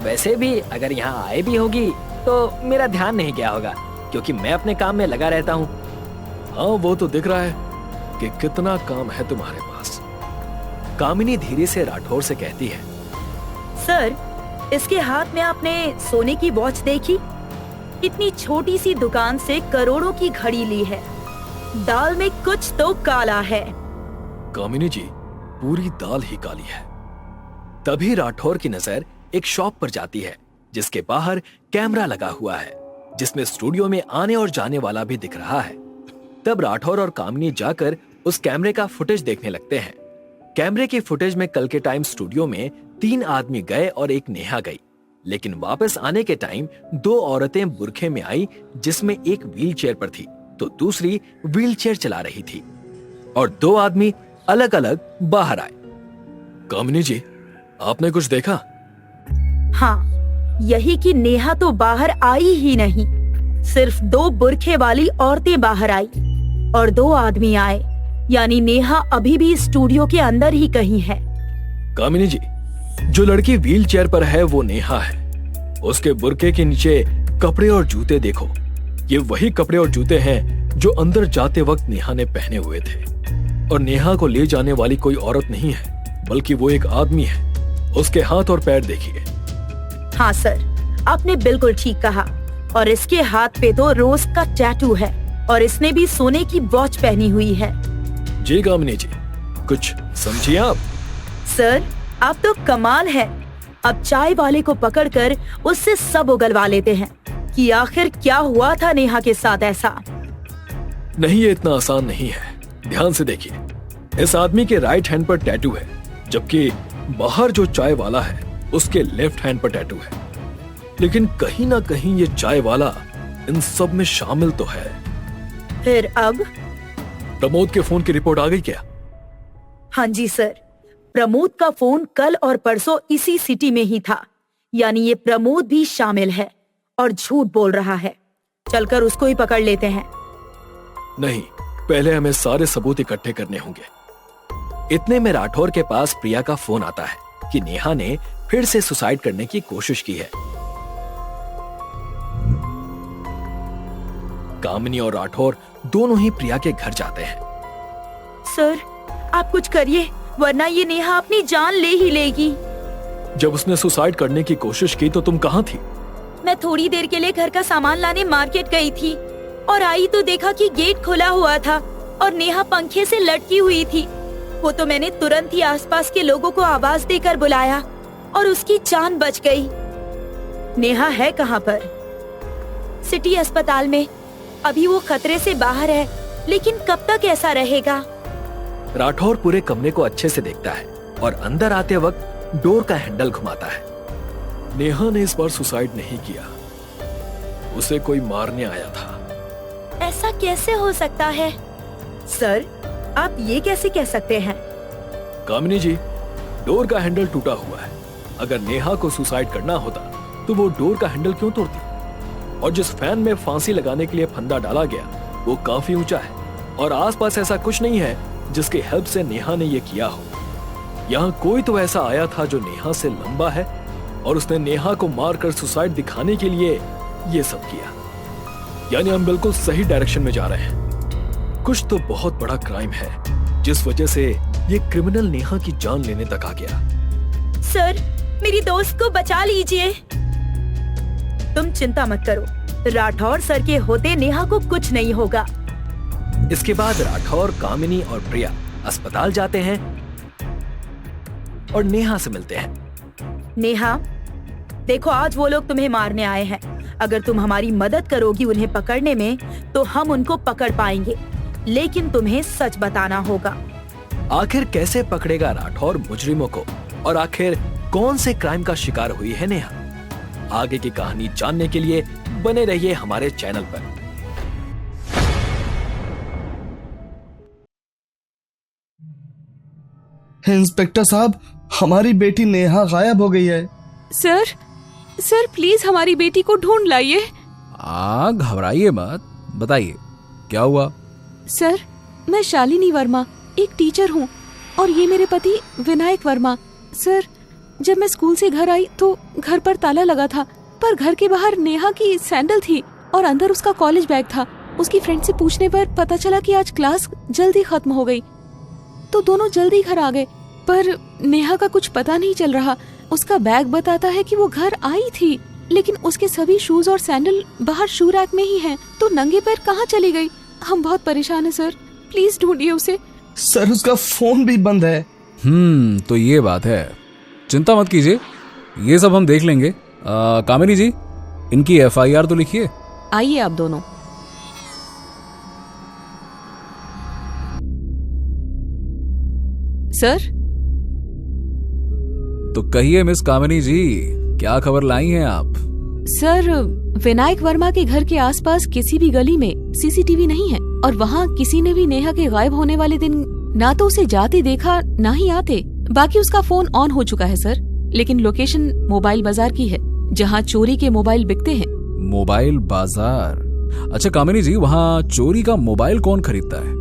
वैसे भी अगर यहाँ आए भी होगी तो मेरा ध्यान नहीं गया होगा, क्योंकि मैं अपने काम में लगा रहता हूँ। हाँ, वो तो दिख रहा है कि कितना काम है तुम्हारे पास। कामिनी धीरे से राठौर से कहती है, सर, इसके हाथ में आपने सोने की वॉच देखी? इतनी छोटी सी दुकान से करोड़ों की घड़ी ली है। दाल में कुछ तो काला है। कामिनी जी, पूरी दाल ही काली है। तभी राठौर की नजर एक शॉप पर जाती है जिसके बाहर कैमरा लगा हुआ है, जिसमें स्टूडियो में आने और जाने वाला भी दिख रहा है। तब राठौर और कामिनी जाकर उस कैमरे का फुटेज देखने लगते हैं। कैमरे के फुटेज में कल के टाइम स्टूडियो में 3 आदमी गए और एक नेहा गई, लेकिन वापस आने के टाइम 2 औरतें बुरखे में आई, जिसमें एक व्हील चेयर पर थी तो दूसरी व्हील चेयर चला रही थी, और 2 आदमी अलग अलग बाहर आए। कामिनी जी, आपने कुछ देखा? हाँ, यही कि नेहा तो बाहर आई ही नहीं, सिर्फ 2 बुरखे वाली औरतें बाहर आई और 2 आदमी आए, यानी नेहा अभी भी स्टूडियो के अंदर ही कहीं है। कामिनी जी, जो लड़की व्हील चेयर पर है वो नेहा है। उसके बुरके के नीचे कपड़े और जूते देखो, ये वही कपड़े और जूते हैं जो अंदर जाते वक्त नेहा ने पहने हुए थे। और नेहा को ले जाने वाली कोई औरत नहीं है, बल्कि वो एक आदमी है। उसके हाथ और पैर देखिए। हाँ सर, आपने बिल्कुल ठीक कहा। और इसके हाथ पे तो रोज का टैटू है और इसने भी सोने की वॉच पहनी हुई है। जी कामिनी जी, कुछ समझिए आप? सर, आप तो कमाल है। अब चाय वाले को पकड़कर उससे सब उगलवा लेते हैं कि आखिर क्या हुआ था नेहा के साथ ऐसा। नहीं, ये इतना आसान नहीं है। ध्यान से देखिए, इस आदमी के राइट हैंड पर टैटू है, जबकि बाहर जो चाय वाला है उसके लेफ्ट हैंड पर टैटू है। लेकिन कहीं ना कहीं ये चाय वाला इन सब में शामिल तो है। फिर अब? प्रमोद के फोन की रिपोर्ट आ गई क्या? हाँ जी सर, प्रमोद का फोन कल और परसों इसी सिटी में ही था, यानी ये प्रमोद भी शामिल है और झूठ बोल रहा है। चलकर उसको ही पकड़ लेते हैं। नहीं, पहले हमें सारे सबूत इकट्ठे करने होंगे। इतने में राठौर के पास प्रिया का फोन आता है कि नेहा ने फिर से सुसाइड करने की कोशिश की है। कामिनी और राठौर दोनों ही प्रिया के घर जाते हैं। सर, आप कुछ करिए, वरना ये नेहा अपनी जान ले ही लेगी। जब उसने सुसाइड करने की कोशिश की तो तुम कहाँ थी? मैं थोड़ी देर के लिए घर का सामान लाने मार्केट गई थी और आई तो देखा कि गेट खुला हुआ था और नेहा पंखे से लटकी हुई थी। वो तो मैंने तुरंत ही आसपास के लोगों को आवाज देकर बुलाया और उसकी जान बच गई। नेहा है कहाँ पर? सिटी अस्पताल में। अभी वो खतरे से बाहर है, लेकिन कब तक ऐसा रहेगा? राठौर पूरे कमरे को अच्छे से देखता है और अंदर आते वक्त डोर का हैंडल घुमाता है। नेहा ने इस बार सुसाइड नहीं किया, उसे कोई मारने आया था। ऐसा कैसे हो सकता है? सर, आप ये कैसे कह सकते हैं? कामिनी जी, डोर का हैंडल टूटा हुआ है। अगर नेहा को सुसाइड करना होता तो वो डोर का हैंडल क्यों तोड़ती? और जिस फैन में फांसी लगाने के लिए फंदा डाला गया वो काफी ऊंचा है और आसपास ऐसा कुछ नहीं है जिसकी हेल्प से नेहा ने ये किया हो। यहाँ कोई तो ऐसा आया था जो नेहा से लंबा है और उसने नेहा को मारकर सुसाइड दिखाने के लिए ये सब किया। यानी हम बिल्कुल सही डायरेक्शन में जा रहे हैं। कुछ तो बहुत बड़ा क्राइम है जिस वजह से ये क्रिमिनल नेहा की जान लेने तक आ गया। सर, मेरी दोस्त को बचा लीजिए। तुम चिंता मत करो, राठौर सर के होते नेहा को कुछ नहीं होगा। इसके बाद राठौर, कामिनी और प्रिया अस्पताल जाते हैं और नेहा से मिलते हैं। नेहा, देखो आज वो लोग तुम्हें मारने आए हैं। अगर तुम हमारी मदद करोगी उन्हें पकड़ने में तो हम उनको पकड़ पाएंगे, लेकिन तुम्हें सच बताना होगा। आखिर कैसे पकड़ेगा राठौर मुजरिमों को और आखिर कौन से क्राइम का शिकार हुई है नेहा? आगे की कहानी जानने के लिए बने रहिए हमारे चैनल पर। इंस्पेक्टर साहब, हमारी बेटी नेहा गायब हो गई है। सर प्लीज हमारी बेटी को ढूंढ लाइए। घबराइए मत, बताइए क्या हुआ? सर, मैं शालिनी वर्मा, एक टीचर हूँ और ये मेरे पति विनायक वर्मा। सर, जब मैं स्कूल से घर आई तो घर पर ताला लगा था, पर घर के बाहर नेहा की सैंडल थी और अंदर उसका कॉलेज बैग था। उसकी फ्रेंड से पूछने पर पता चला कि आज क्लास जल्दी खत्म हो गई, तो दोनों जल्दी घर आ गए। पर नेहा का कुछ पता नहीं चल रहा। उसका बैग बताता है कि वो घर आई थी, लेकिन उसके सभी शूज और सैंडल बाहर शू रैक में ही हैं, तो नंगे पैर कहाँ चली गई? हम बहुत परेशान हैं सर, प्लीज ढूंढिए उसे। सर, उसका फोन भी बंद है। तो ये बात है। चिंता मत कीजिए, ये सब हम देख लेंगे। कामिनी जी, इनकी FIR तो लिखिए। आइए आप दोनों। सर, तो कहिए मिस कामिनी जी, क्या खबर लाई हैं आप? सर, विनायक वर्मा के घर के आसपास किसी भी गली में CCTV नहीं है और वहाँ किसी ने भी नेहा के गायब होने वाले दिन ना तो उसे जाते देखा ना ही आते। बाकी उसका फोन ऑन हो चुका है सर, लेकिन लोकेशन मोबाइल बाजार की है जहाँ चोरी के मोबाइल बिकते हैं। मोबाइल बाजार? अच्छा कामिनी जी, वहाँ चोरी का मोबाइल कौन खरीदता है?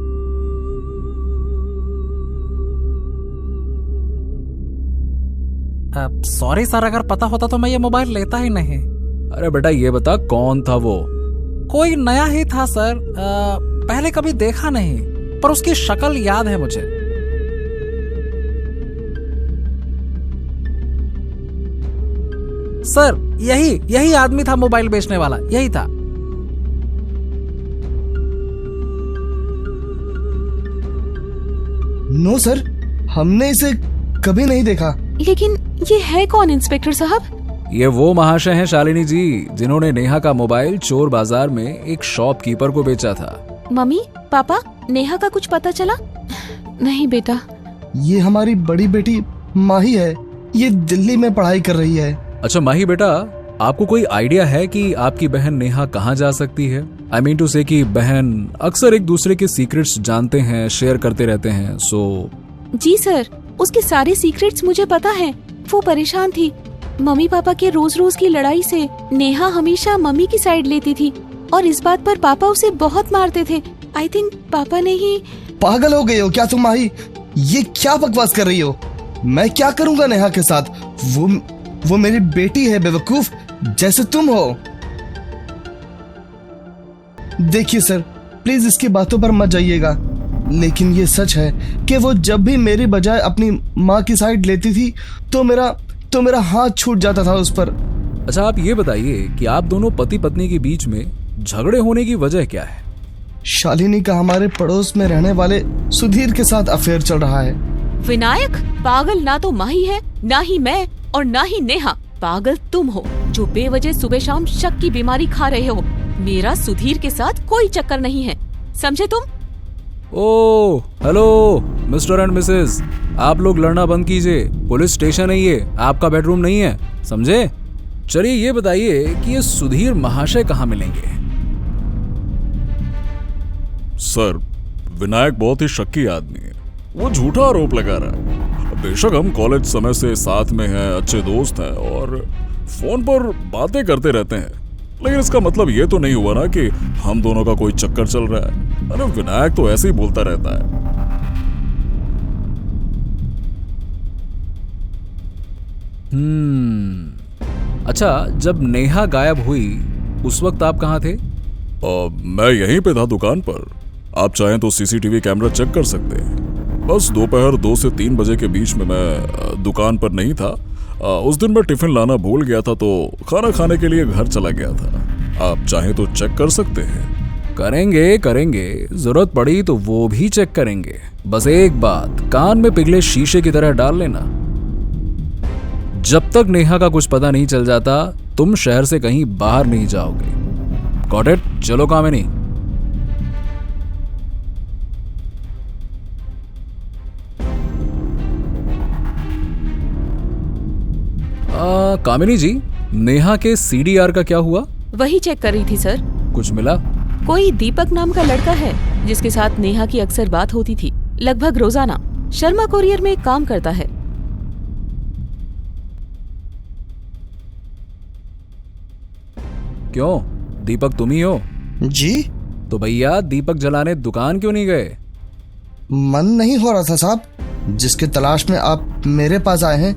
सॉरी सर, अगर पता होता तो मैं ये मोबाइल लेता ही नहीं। अरे बेटा ये बता, कौन था वो? कोई नया ही था सर, पहले कभी देखा नहीं, पर उसकी शक्ल याद है मुझे। सर, यही आदमी था मोबाइल बेचने वाला, यही था। नो सर, हमने इसे कभी नहीं देखा। लेकिन ये है कौन इंस्पेक्टर साहब? ये वो महाशय हैं शालिनी जी जिन्होंने नेहा का मोबाइल चोर बाजार में एक शॉपकीपर को बेचा था। मम्मी, पापा, नेहा का कुछ पता चला? नहीं बेटा। ये हमारी बड़ी बेटी माही है, ये दिल्ली में पढ़ाई कर रही है। अच्छा माही बेटा, आपको कोई आइडिया है कि आपकी बहन नेहा कहाँ जा सकती है? आई मीन टू से कि बहन अक्सर एक दूसरे के सीक्रेट्स जानते हैं, शेयर करते रहते हैं। जी सर, उसके सारे सीक्रेट्स मुझे पता है। वो परेशान थी मम्मी पापा के रोज रोज की लड़ाई से। नेहा हमेशा मम्मी की साइड लेती थी और इस बात पर पापा उसे बहुत मारते थे। आई थिंक पापा ने ही। पागल हो गए हो क्या तुम माही? ये क्या बकवास कर रही हो? मैं क्या करूंगा नेहा के साथ? वो मेरी बेटी है बेवकूफ, जैसे तुम हो। देखिए सर, प्लीज इसकी बातों पर मत जाइएगा, लेकिन ये सच है कि वो जब भी मेरी बजाय अपनी माँ की साइड लेती थी तो मेरा हाथ छूट जाता था उस पर। अच्छा आप ये बताइए कि आप दोनों पति पत्नी के बीच में झगड़े होने की वजह क्या है? शालिनी का हमारे पड़ोस में रहने वाले सुधीर के साथ अफेयर चल रहा है। विनायक, पागल ना तो माही है, ना ही मैं और ना ही नेहा। पागल तुम हो जो बेवजह सुबह शाम शक की बीमारी खा रहे हो। मेरा सुधीर के साथ कोई चक्कर नहीं है, समझे तुम? Oh hello mister and Mrs, आप लोग लड़ना बंद कीजिए। पुलिस स्टेशन है ये, आपका बेडरूम नहीं है, समझे? चलिए ये बताइए कि ये सुधीर महाशय कहाँ मिलेंगे? सर, विनायक बहुत ही शक्की आदमी है। वो झूठा आरोप लगा रहा है। बेशक हम कॉलेज समय से साथ में हैं, अच्छे दोस्त हैं और फोन पर बातें करते रहते हैं, लेकिन इसका मतलब ये तो नहीं हुआ ना कि हम दोनों का कोई चक्कर चल रहा है। अरे विनायक तो ऐसे ही बोलता रहता है। अच्छा, जब नेहा गायब हुई उस वक्त आप कहाँ थे? मैं यहीं पे था दुकान पर। आप चाहें तो सीसीटीवी कैमरा चेक कर सकते हैं। बस दोपहर 2 से 3 बजे के बीच में मैं दुकान पर नहीं था। उस दिन मैं टिफिन लाना भूल गया था तो खाना खाने के लिए घर चला गया था। आप चाहें तो चेक कर सकते हैं। करेंगे, जरूरत पड़ी तो वो भी चेक करेंगे। बस एक बात कान में पिघले शीशे की तरह डाल लेना, जब तक नेहा का कुछ पता नहीं चल जाता तुम शहर से कहीं बाहर नहीं जाओगे। Got it? चलो कामिनी। कामिनी जी, नेहा के CDR का क्या हुआ? वही चेक कर रही थी सर। कुछ मिला? कोई दीपक नाम का लड़का है जिसके साथ नेहा की अक्सर बात होती थी, लगभग रोजाना। शर्मा कोरियर में काम करता है। क्यों, दीपक तुम ही हो? जी। तो भैया दीपक जलाने दुकान क्यों नहीं गए? मन नहीं हो रहा था साहब। जिसके तलाश में आप मेरे पास आए हैं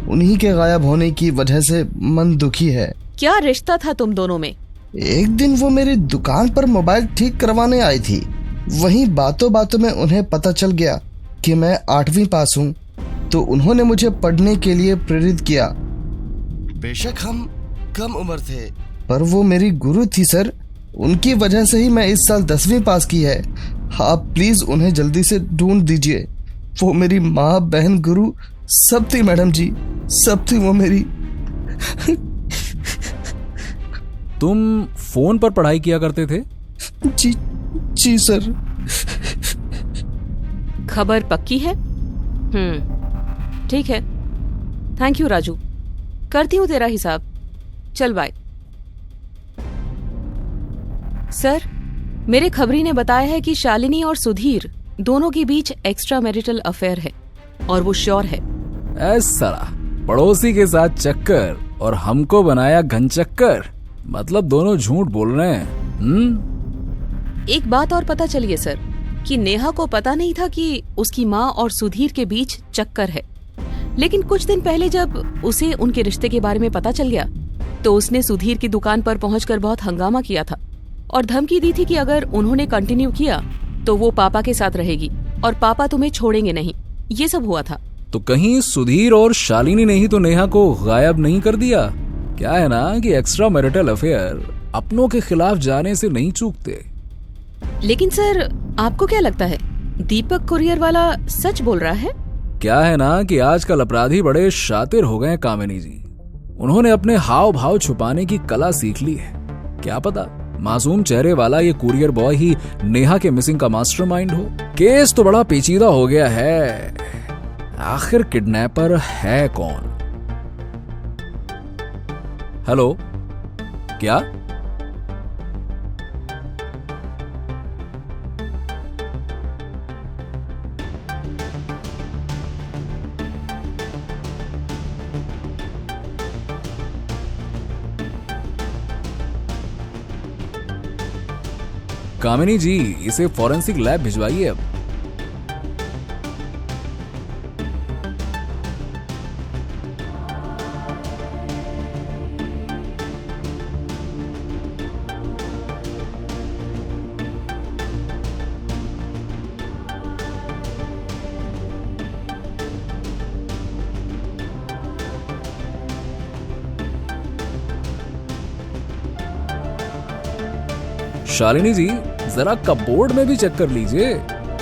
उन्हीं के गायब होने की वजह से मन दुखी है। क्या रिश्ता था तुम दोनों में? एक दिन वो मेरी दुकान पर मोबाइल ठीक करवाने आई थी। वहीं बातों बातों में उन्हें पता चल गया कि मैं 8वीं पास हूँ, तो उन्होंने मुझे पढ़ने के लिए प्रेरित किया। बेशक हम कम उम्र थे, पर वो मेरी गुरु थी सर। उनकी वजह से ही मैं इस साल 10वीं पास की है। आप प्लीज उन्हें जल्दी से ढूंढ दीजिए। वो मेरी माँ, बहन, गुरु सब थी मैडम जी, सब थी वो मेरी। तुम फोन पर पढ़ाई किया करते थे? जी सर। खबर पक्की है? ठीक है, थैंक यू राजू, करती हूँ तेरा हिसाब। चल बाय। सर, मेरे खबरी ने बताया है कि शालिनी और सुधीर दोनों के बीच एक्स्ट्रा मैरिटल अफेयर है और वो श्योर है। ऐसा पड़ोसी के साथ चक्कर और हमको बनाया घनचक्कर, मतलब दोनों झूठ बोल रहे हैं। एक बात और पता चली है सर कि नेहा को पता नहीं था कि उसकी माँ और सुधीर के बीच चक्कर है, लेकिन कुछ दिन पहले जब उसे उनके रिश्ते के बारे में पता चल गया तो उसने सुधीर की दुकान पर पहुंचकर बहुत हंगामा किया था और धमकी दी थी कि अगर उन्होंने कंटिन्यू किया तो वो पापा के साथ रहेगी और पापा तुम्हें छोड़ेंगे नहीं। ये सब हुआ था। तो कहीं सुधीर और शालिनी ने ही तो नेहा को गायब नहीं कर दिया? क्या है ना कि एक्स्ट्रा मैरिटल अफेयर अपनों के खिलाफ जाने से नहीं चूकते। लेकिन सर, आपको क्या लगता है दीपक कुरियर वाला सच बोल रहा है? क्या है ना कि आजकल अपराधी बड़े शातिर हो गए हैं कामिनी जी। उन्होंने अपने हाव भाव छुपाने की कला सीख ली है। क्या पता मासूम चेहरे वाला ये कुरियर बॉय ही नेहा के मिसिंग का मास्टरमाइंड हो। केस तो बड़ा पेचीदा हो गया है। आखिर किडनैपर है कौन? हेलो, क्या? कामिनी जी, इसे फॉरेंसिक लैब भिजवाइए अब। शालिनी जी, जरा कपबोर्ड में भी चेक कर लीजिए।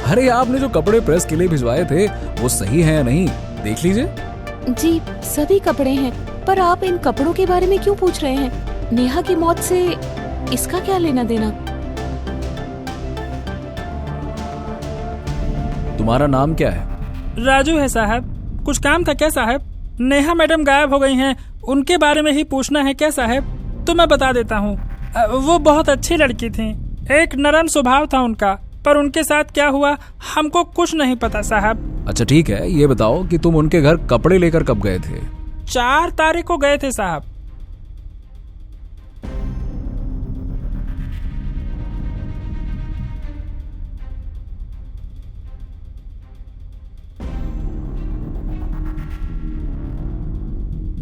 अरे आपने जो कपड़े प्रेस के लिए भिजवाए थे वो सही है या नहीं, देख लीजिए। जी सभी कपड़े हैं, पर आप इन कपड़ों के बारे में क्यों पूछ रहे हैं? नेहा की मौत से इसका क्या लेना देना? तुम्हारा नाम क्या है? राजू है साहब। कुछ काम था क्या साहब? नेहा मैडम गायब हो गई हैं, उनके बारे में ही पूछना है क्या साहब? तो मैं बता देता हूँ, वो बहुत अच्छी लड़की थी, एक नरम स्वभाव था उनका, पर उनके साथ क्या हुआ हमको कुछ नहीं पता साहब। अच्छा ठीक है, ये बताओ कि तुम उनके घर कपड़े लेकर कब गए थे? 4 तारीख को गए थे साहब।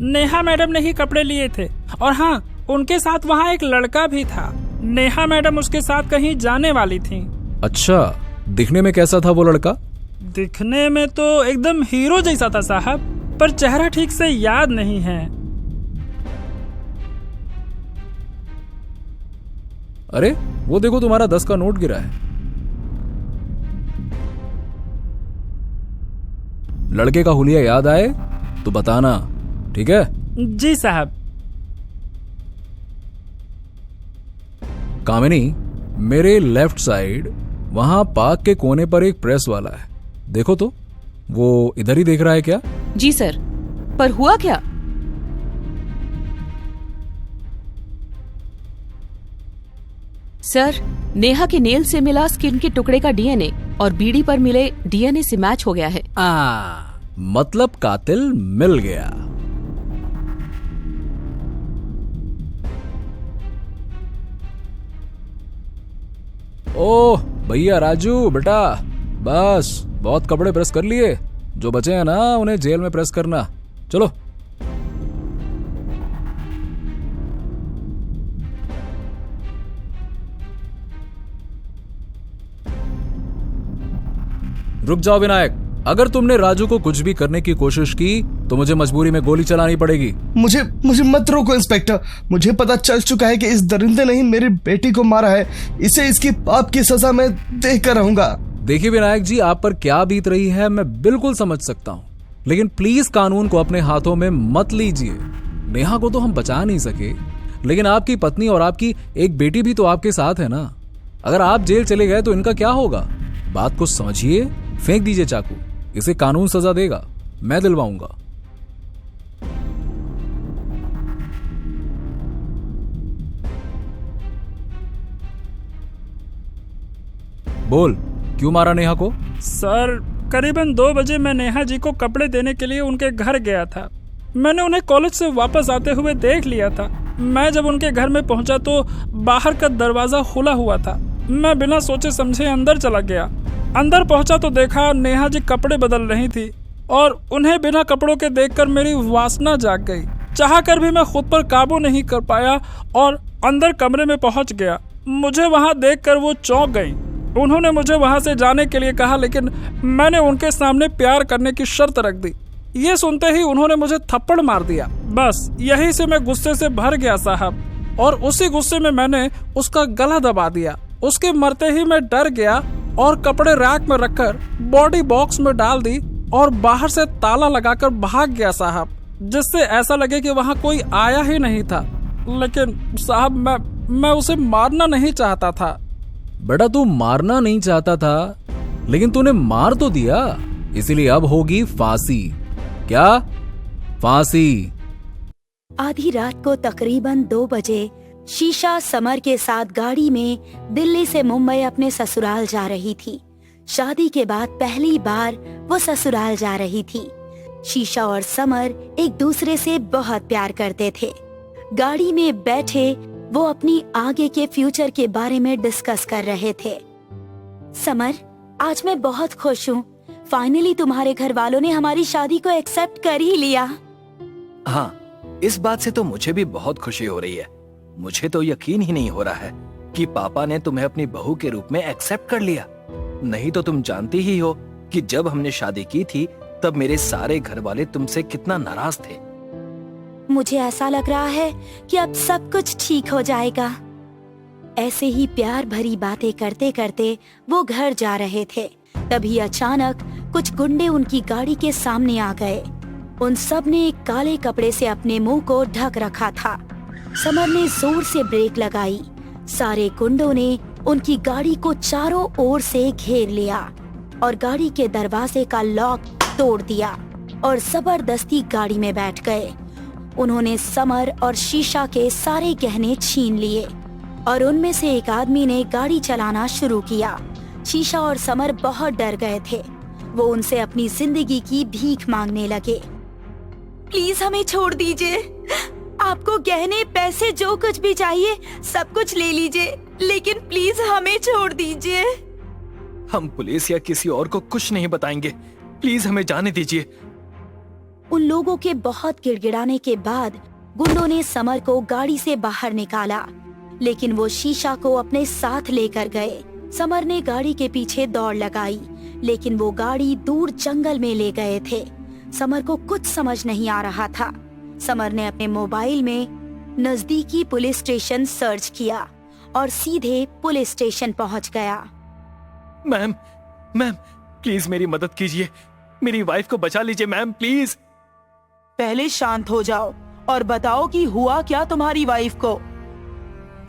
नेहा मैडम ने ही कपड़े लिए थे, और हाँ, उनके साथ वहाँ एक लड़का भी था। नेहा मैडम उसके साथ कहीं जाने वाली थी। अच्छा, दिखने में कैसा था वो लड़का? दिखने में तो एकदम हीरो जैसा था साहब, पर चेहरा ठीक से याद नहीं है। अरे वो देखो, तुम्हारा 10 का नोट गिरा है। लड़के का हुलिया याद आए तो बताना, ठीक है? जी साहब। कामिनी, मेरे लेफ्ट साइड वहां पार्क के कोने पर एक प्रेस वाला है, देखो तो, वो इधर ही देख रहा है क्या? जी सर, पर हुआ क्या? सर, नेहा के नेल से मिला स्किन के टुकड़े का डीएनए और बीड़ी पर मिले डीएनए से मैच हो गया है। मतलब कातिल मिल गया। ओह भैया राजू बेटा, बस बहुत कपड़े प्रेस कर लिए, जो बचे हैं ना उन्हें जेल में प्रेस करना। चलो। रुक जाओ विनायक, अगर तुमने राजू को कुछ भी करने की कोशिश की तो मुझे मजबूरी में गोली चलानी पड़ेगी। मुझे मत रोको इंस्पेक्टर, मुझे पता चल चुका है कि इस दरिंदे ने ही मेरी बेटी को मारा है। इसे इसकी पाप की सजा मैं देख कर रहूंगा। देखिए विनायक जी, आप पर क्या बीत रही है मैं बिल्कुल समझ सकता हूँ, लेकिन प्लीज कानून को अपने हाथों में मत लीजिए। नेहा को तो हम बचा नहीं सके, लेकिन आपकी पत्नी और आपकी एक बेटी भी तो आपके साथ है ना। अगर आप जेल चले गए तो इनका क्या होगा? बात को समझिए, फेंक दीजिए चाकू, इसे कानून सजा देगा, मैं दिलवाऊंगा। बोल, क्यों मारा नेहा को? सर, करीबन 2 बजे मैं नेहा जी को कपड़े देने के लिए उनके घर गया था। मैंने उन्हें कॉलेज से वापस आते हुए देख लिया था। मैं जब उनके घर में पहुंचा तो बाहर का दरवाजा खुला हुआ था। मैं बिना सोचे समझे अंदर चला गया। अंदर पहुंचा तो देखा नेहा जी कपड़े बदल रही थी, और उन्हें बिना कपड़ों के देखकर मेरी वासना जाग गई। चाहकर भी मैं खुद पर काबू नहीं कर पाया और अंदर कमरे में पहुंच गया। मुझे वहां देखकर वो चौंक गई। उन्होंने मुझे वहां से जाने के लिए कहा, लेकिन मैंने उनके सामने प्यार करने की शर्त रख दी। ये सुनते ही उन्होंने मुझे थप्पड़ मार दिया। बस यहीं से मैं गुस्से से भर गया साहब, और उसी गुस्से में मैंने उसका गला दबा दिया। उसके मरते ही मैं डर गया और कपड़े रैक में रखकर बॉडी बॉक्स में डाल दी और बाहर से ताला लगाकर भाग गया साहब, जिससे ऐसा लगे कि वहाँ कोई आया ही नहीं था। लेकिन साहब मैं उसे मारना नहीं चाहता था। बेटा तू मारना नहीं चाहता था, लेकिन तूने मार तो दिया, इसीलिए अब होगी फांसी। क्या? फांसी। आधी रात को तकरीबन 2 बजे शीशा समर के साथ गाड़ी में दिल्ली से मुंबई अपने ससुराल जा रही थी। शादी के बाद पहली बार वो ससुराल जा रही थी। शीशा और समर एक दूसरे से बहुत प्यार करते थे। गाड़ी में बैठे वो अपनी आगे के फ्यूचर के बारे में डिस्कस कर रहे थे। समर, आज मैं बहुत खुश हूँ। फाइनली तुम्हारे घर वालों ने हमारी शादी को एक्सेप्ट कर ही लिया। हाँ, इस बात से तो मुझे भी बहुत खुशी हो रही है। मुझे तो यकीन ही नहीं हो रहा है कि पापा ने तुम्हें अपनी बहू के रूप में एक्सेप्ट कर लिया। नहीं तो तुम जानती ही हो कि जब हमने शादी की थी तब मेरे सारे घर वाले तुमसे कितना नाराज थे। मुझे ऐसा लग रहा है कि अब सब कुछ ठीक हो जाएगा। ऐसे ही प्यार भरी बातें करते करते वो घर जा रहे थे। तभी अचानक कुछ गुंडे उनकी गाड़ी के सामने आ गए। उन सब ने एक काले कपड़े से अपने मुंह को ढक रखा था। समर ने जोर से ब्रेक लगाई। सारे गुंडों ने उनकी गाड़ी को चारों ओर से घेर लिया और गाड़ी के दरवाजे का लॉक तोड़ दिया और जबरदस्ती गाड़ी में बैठ गए। उन्होंने समर और शीशा के सारे गहने छीन लिए और उनमें से एक आदमी ने गाड़ी चलाना शुरू किया। शीशा और समर बहुत डर गए थे। वो उनसे अपनी जिंदगी की भीख मांगने लगे। प्लीज हमें छोड़ दीजिए। आपको गहने, पैसे, जो कुछ भी चाहिए सब कुछ ले लीजिए, लेकिन प्लीज हमें छोड़ दीजिए। हम पुलिस या किसी और को कुछ नहीं बताएंगे। प्लीज हमें जाने दीजिए। उन लोगों के बहुत गिड़गिड़ाने के बाद गुंडों ने समर को गाड़ी से बाहर निकाला, लेकिन वो शीशा को अपने साथ लेकर गए। समर ने गाड़ी के पीछे दौड़ लगाई, लेकिन वो गाड़ी दूर जंगल में ले गए थे। समर को कुछ समझ नहीं आ रहा था। समर ने अपने मोबाइल में नजदीकी पुलिस स्टेशन सर्च किया और सीधे पुलिस स्टेशन पहुंच गया। मैम, प्लीज मेरी मदद कीजिए। मेरी वाइफ को बचा लीजिए मैम, प्लीज। पहले शांत हो जाओ और बताओ कि हुआ क्या तुम्हारी वाइफ को।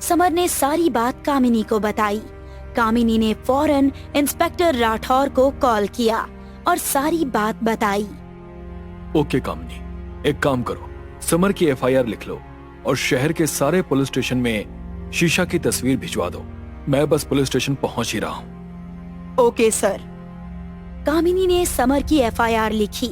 समर ने सारी बात कामिनी को बताई। कामिनी ने फौरन इंस्पेक्टर राठौर को कॉल किया और सारी बात बताई। ओके कामिनी, एक काम करो, समर की एफआईआर लिख लो और शहर के सारे पुलिस स्टेशन में शीशा की तस्वीर भिजवा दो। मैं बस पुलिस स्टेशन पहुंच ही रहा हूँ। Okay sir. कामिनी ने समर की एफआईआर लिखी।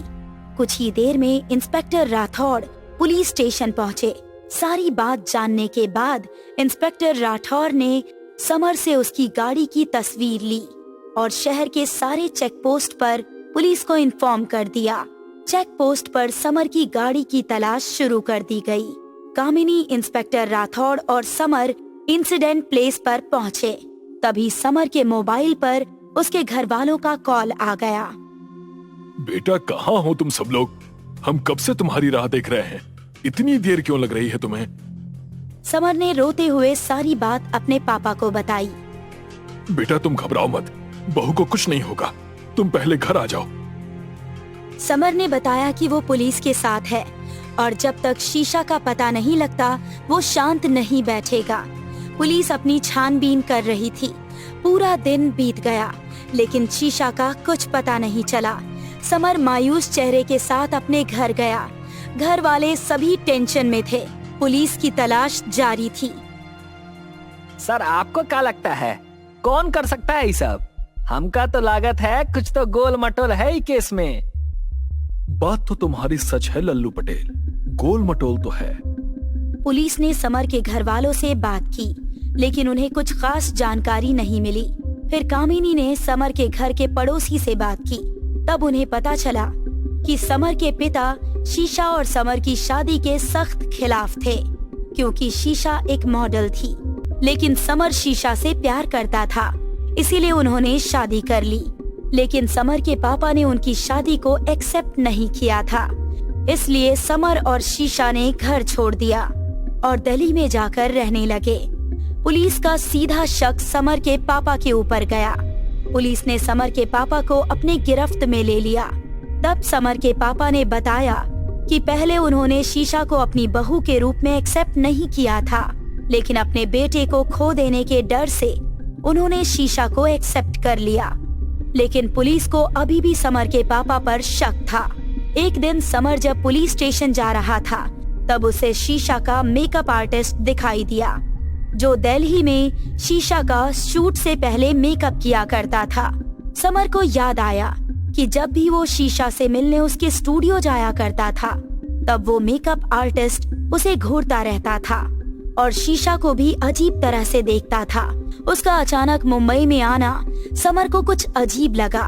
कुछ ही देर में इंस्पेक्टर राठौड़ पुलिस स्टेशन पहुंचे। सारी बात जानने के बाद इंस्पेक्टर राठौर ने समर से उसकी गाड़ी की तस्वीर ली और शहर के सारे चेक पोस्ट पर पुलिस को इन्फॉर्म कर दिया। चेक पोस्ट पर समर की गाड़ी की तलाश शुरू कर दी गई। कामिनी, इंस्पेक्टर राठौड़ और समर इंसिडेंट प्लेस पर पहुंचे। तभी समर के मोबाइल पर उसके घर वालों का कॉल आ गया। बेटा, कहाँ हो तुम सब लोग? हम कब से तुम्हारी राह देख रहे हैं। इतनी देर क्यों लग रही है तुम्हें? समर ने रोते हुए सारी बात अपने पापा को बताई। बेटा तुम घबराओ मत, बहू को कुछ नहीं होगा। तुम पहले घर आ जाओ। समर ने बताया कि वो पुलिस के साथ है और जब तक शीशा का पता नहीं लगता वो शांत नहीं बैठेगा। पुलिस अपनी छानबीन कर रही थी। पूरा दिन बीत गया लेकिन शीशा का कुछ पता नहीं चला। समर मायूस चेहरे के साथ अपने घर गया। घर वाले सभी टेंशन में थे। पुलिस की तलाश जारी थी। सर, आपको क्या लगता है कौन कर सकता है ये सब? हमका तो लागत है कुछ तो गोल मटोल है ही केस में। बात तो तुम्हारी सच है लल्लू पटेल, गोल मटोल तो है। पुलिस ने समर के घर वालों से बात की लेकिन उन्हें कुछ खास जानकारी नहीं मिली। फिर कामिनी ने समर के घर के पड़ोसी से बात की। तब उन्हें पता चला कि समर के पिता शीशा और समर की शादी के सख्त खिलाफ थे, क्योंकि शीशा एक मॉडल थी लेकिन समर शीशा से प्यार करता था, इसीलिए उन्होंने शादी कर ली। लेकिन समर के पापा ने उनकी शादी को एक्सेप्ट नहीं किया था, इसलिए समर और शीशा ने घर छोड़ दिया और दिल्ली में जाकर रहने लगे। पुलिस का सीधा शक समर के पापा के ऊपर गया। पुलिस ने समर के पापा को अपने गिरफ्त में ले लिया। तब समर के पापा ने बताया कि पहले उन्होंने शीशा को अपनी बहू के रूप में एक्सेप्ट नहीं किया था, लेकिन अपने बेटे को खो देने के डर से उन्होंने शीशा को एक्सेप्ट कर लिया। लेकिन पुलिस को अभी भी समर के पापा पर शक था। एक दिन समर जब पुलिस स्टेशन जा रहा था, तब उसे शीशा का मेकअप आर्टिस्ट दिखाई दिया, जो दिल्ली में शीशा का शूट से पहले मेकअप किया करता था। समर को याद आया कि जब भी वो शीशा से मिलने उसके स्टूडियो जाया करता था, तब वो मेकअप आर्टिस्ट उसे घूरता रहता था और शीशा को भी अजीब तरह से देखता था। उसका अचानक मुंबई में आना समर को कुछ अजीब लगा।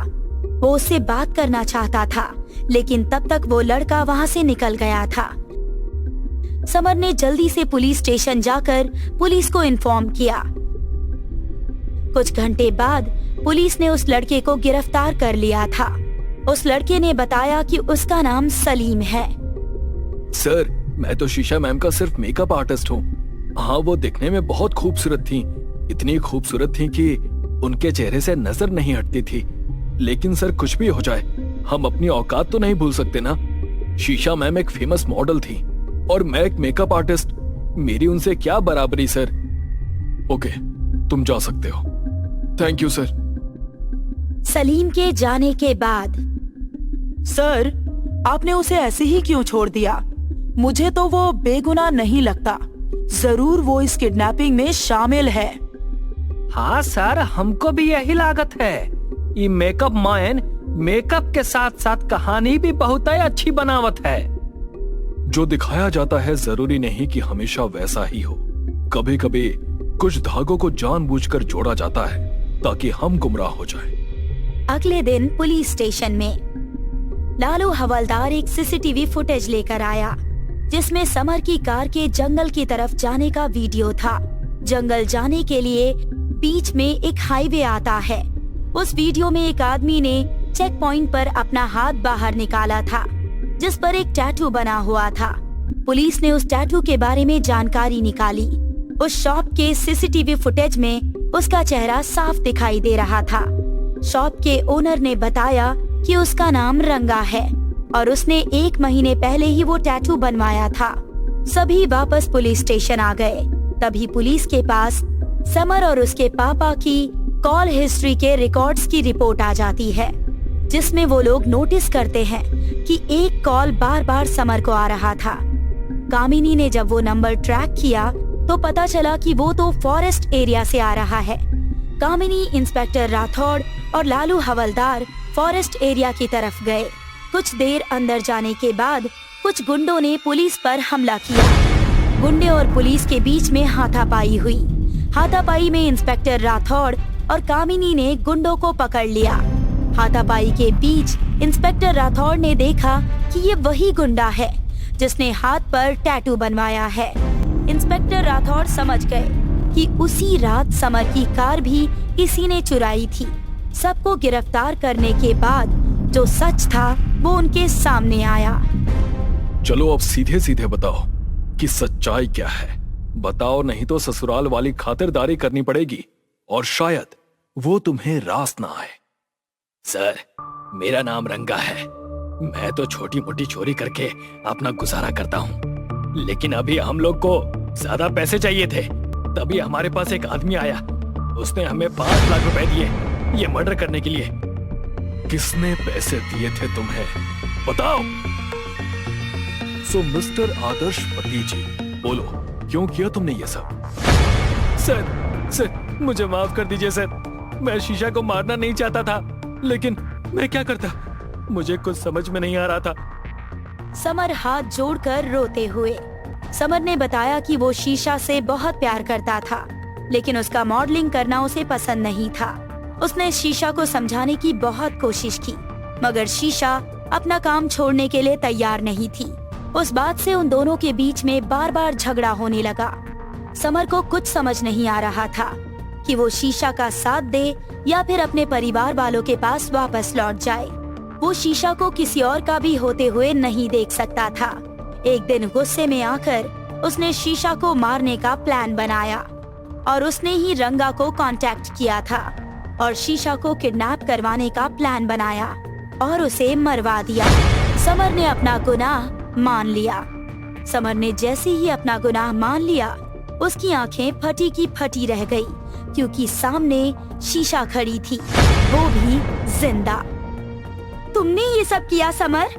वो उससे बात करना चाहता था, लेकिन तब तक वो लड़का वहाँ से निकल गया था। समर ने जल्दी से पुलिस स्टेशन जाकर पुलिस को इन्फॉर्म किया। कुछ घंटे बाद पुलिस ने उस लड़के को गिरफ्तार कर लिया था। उस लड़के ने बताया कि उसका नाम सलीम है। सर, मैं तो शीशा मैम का सिर्फ मेकअप आर्टिस्ट हूँ। हाँ, वो दिखने में बहुत खूबसूरत थी, इतनी खूबसूरत थी कि उनके चेहरे से नजर नहीं हटती थी। लेकिन सर, कुछ भी हो जाए, हम अपनी औकात तो नहीं भूल सकते ना। शीशा मैम एक फेमस मॉडल थी और मैं एक मेकअप आर्टिस्ट, मेरी उनसे क्या बराबरी सर। ओके, तुम जा सकते हो। Thank you sir. सलीम के जाने के बाद सर, आपने उसे ऐसे ही क्यों छोड़ दिया? मुझे तो वो बेगुनाह नहीं लगता। जरूर वो इस किडनैपिंग में शामिल है। हाँ सर, हमको भी यही लागत है। ये मेकअप मैन मेकअप के साथ साथ कहानी भी बहुत ही अच्छी बनावत है। जो दिखाया जाता है जरूरी नहीं कि हमेशा वैसा ही हो। कभी कभी कुछ धागों को जानबूझकर जोड़ा जाता है ताकि हम गुमराह हो जाएं। अगले दिन पुलिस स्टेशन में लालू हवलदार एक सीसीटीवी फुटेज लेकर आया, जिसमें समर की कार के जंगल की तरफ जाने का वीडियो था। जंगल जाने के लिए बीच में एक हाईवे आता है। उस वीडियो में एक आदमी ने चेक पॉइंट पर अपना हाथ बाहर निकाला था, जिस पर एक टैटू बना हुआ था। पुलिस ने उस टैटू के बारे में जानकारी निकाली। उस शॉप के सीसीटीवी फुटेज में उसका चेहरा साफ दिखाई दे रहा था। शॉप के ओनर ने बताया कि उसका नाम रंगा है और उसने 1 महीने पहले ही वो टैटू बनवाया था। सभी वापस पुलिस स्टेशन आ गए। तभी पुलिस के पास समर और उसके पापा की कॉल हिस्ट्री के रिकॉर्ड्स की रिपोर्ट आ जाती है, जिसमें वो लोग नोटिस करते हैं कि एक कॉल बार बार समर को आ रहा था। कामिनी ने जब वो नंबर ट्रैक किया तो पता चला कि वो तो फॉरेस्ट एरिया से आ रहा है। कामिनी, इंस्पेक्टर राठौड़ और लालू हवलदार फॉरेस्ट एरिया की तरफ गए। कुछ देर अंदर जाने के बाद कुछ गुंडों ने पुलिस पर हमला किया। गुंडे और पुलिस के बीच में हाथापाई हुई। हाथापाई में इंस्पेक्टर राठौड़ और कामिनी ने गुंडों को पकड़ लिया। हाथापाई के बीच इंस्पेक्टर राठौड़ ने देखा कि ये वही गुंडा है जिसने हाथ पर टैटू बनवाया है। इंस्पेक्टर राठौड़ समझ गए कि उसी रात समर की कार भी किसी ने चुराई थी। सबको गिरफ्तार करने के बाद जो सच था वो उनके सामने आया। चलो अब सीधे सीधे बताओ कि सच्चाई क्या है। बताओ, नहीं तो ससुराल वाली खातिरदारी करनी पड़ेगी और शायद वो तुम्हें रास ना आए। सर, मेरा नाम रंगा है। मैं तो छोटी मोटी चोरी करके अपना गुजारा करता हूँ, लेकिन अभी हम लोग को ज्यादा पैसे चाहिए थे। तभी हमारे पास एक आदमी आया, उसने हमें 5 लाख रुपए दिए ये मर्डर करने के लिए। किसने पैसे दिए थे तुम्हें, बताओ। सो मिस्टर आदर्श पति जी, बोलो क्यों किया तुमने ये सब? सर, मुझे माफ कर दीजिए सर। मैं शीशा को मारना नहीं चाहता था, लेकिन मैं क्या करता, मुझे कुछ समझ में नहीं आ रहा था। समर हाथ जोड़कर रोते हुए। समर ने बताया कि वो शीशा से बहुत प्यार करता था, लेकिन उसका मॉडलिंग करना उसे पसंद नहीं था। उसने शीशा को समझाने की बहुत कोशिश की, मगर शीशा अपना काम छोड़ने के लिए तैयार नहीं थी। उस बात से उन दोनों के बीच में बार बार झगड़ा होने लगा। समर को कुछ समझ नहीं आ रहा था कि वो शीशा का साथ दे या फिर अपने परिवार वालों के पास वापस लौट जाए। वो शीशा को किसी और का भी होते हुए नहीं देख सकता था। एक दिन गुस्से में आकर उसने शीशा को मारने का प्लान बनाया और उसने ही रंगा को कांटेक्ट किया था और शीशा को किडनैप करवाने का प्लान बनाया। और उसे मरवा दिया। समर ने अपना गुनाह मान लिया। समर ने जैसे ही अपना गुनाह मान लिया, उसकी आंखें फटी की फटी रह गई, क्योंकि सामने शीशा खड़ी थी, वो भी जिंदा। तुमने ये सब किया समर?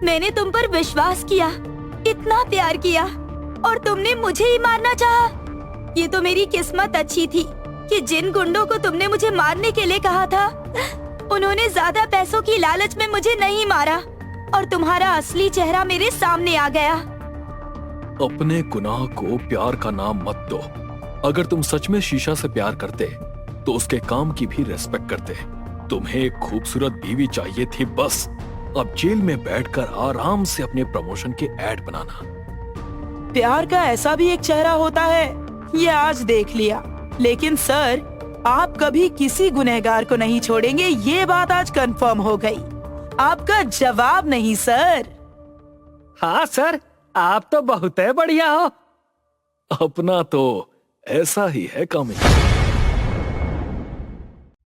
मैंने तुम पर विश्वास किया, इतना प्यार किया, और तुमने मुझे ही मारना चाहा। ये तो मेरी किस्मत अच्छी थी कि जिन गुंडों को तुमने मुझे मारने के लिए कहा था, उन्होंने ज्यादा पैसों की लालच में मुझे नहीं मारा, और तुम्हारा असली चेहरा मेरे सामने आ गया। अपने गुनाह को प्यार का नाम मत दो। अगर तुम सच में शीशा से प्यार करते तो उसके काम की भी रेस्पेक्ट करते। तुम्हें एक खूबसूरत बीवी चाहिए थी बस। अब जेल में बैठकर आराम से अपने प्रमोशन के ऐड बनाना। प्यार का ऐसा भी एक चेहरा होता है, ये आज देख लिया। लेकिन सर, आप कभी किसी गुनहगार को नहीं छोड़ेंगे, ये बात आज कंफर्म हो गई। आपका जवाब नहीं सर। हाँ सर, आप तो बहुत बढ़िया हो। अपना तो ऐसा ही है कामिनी।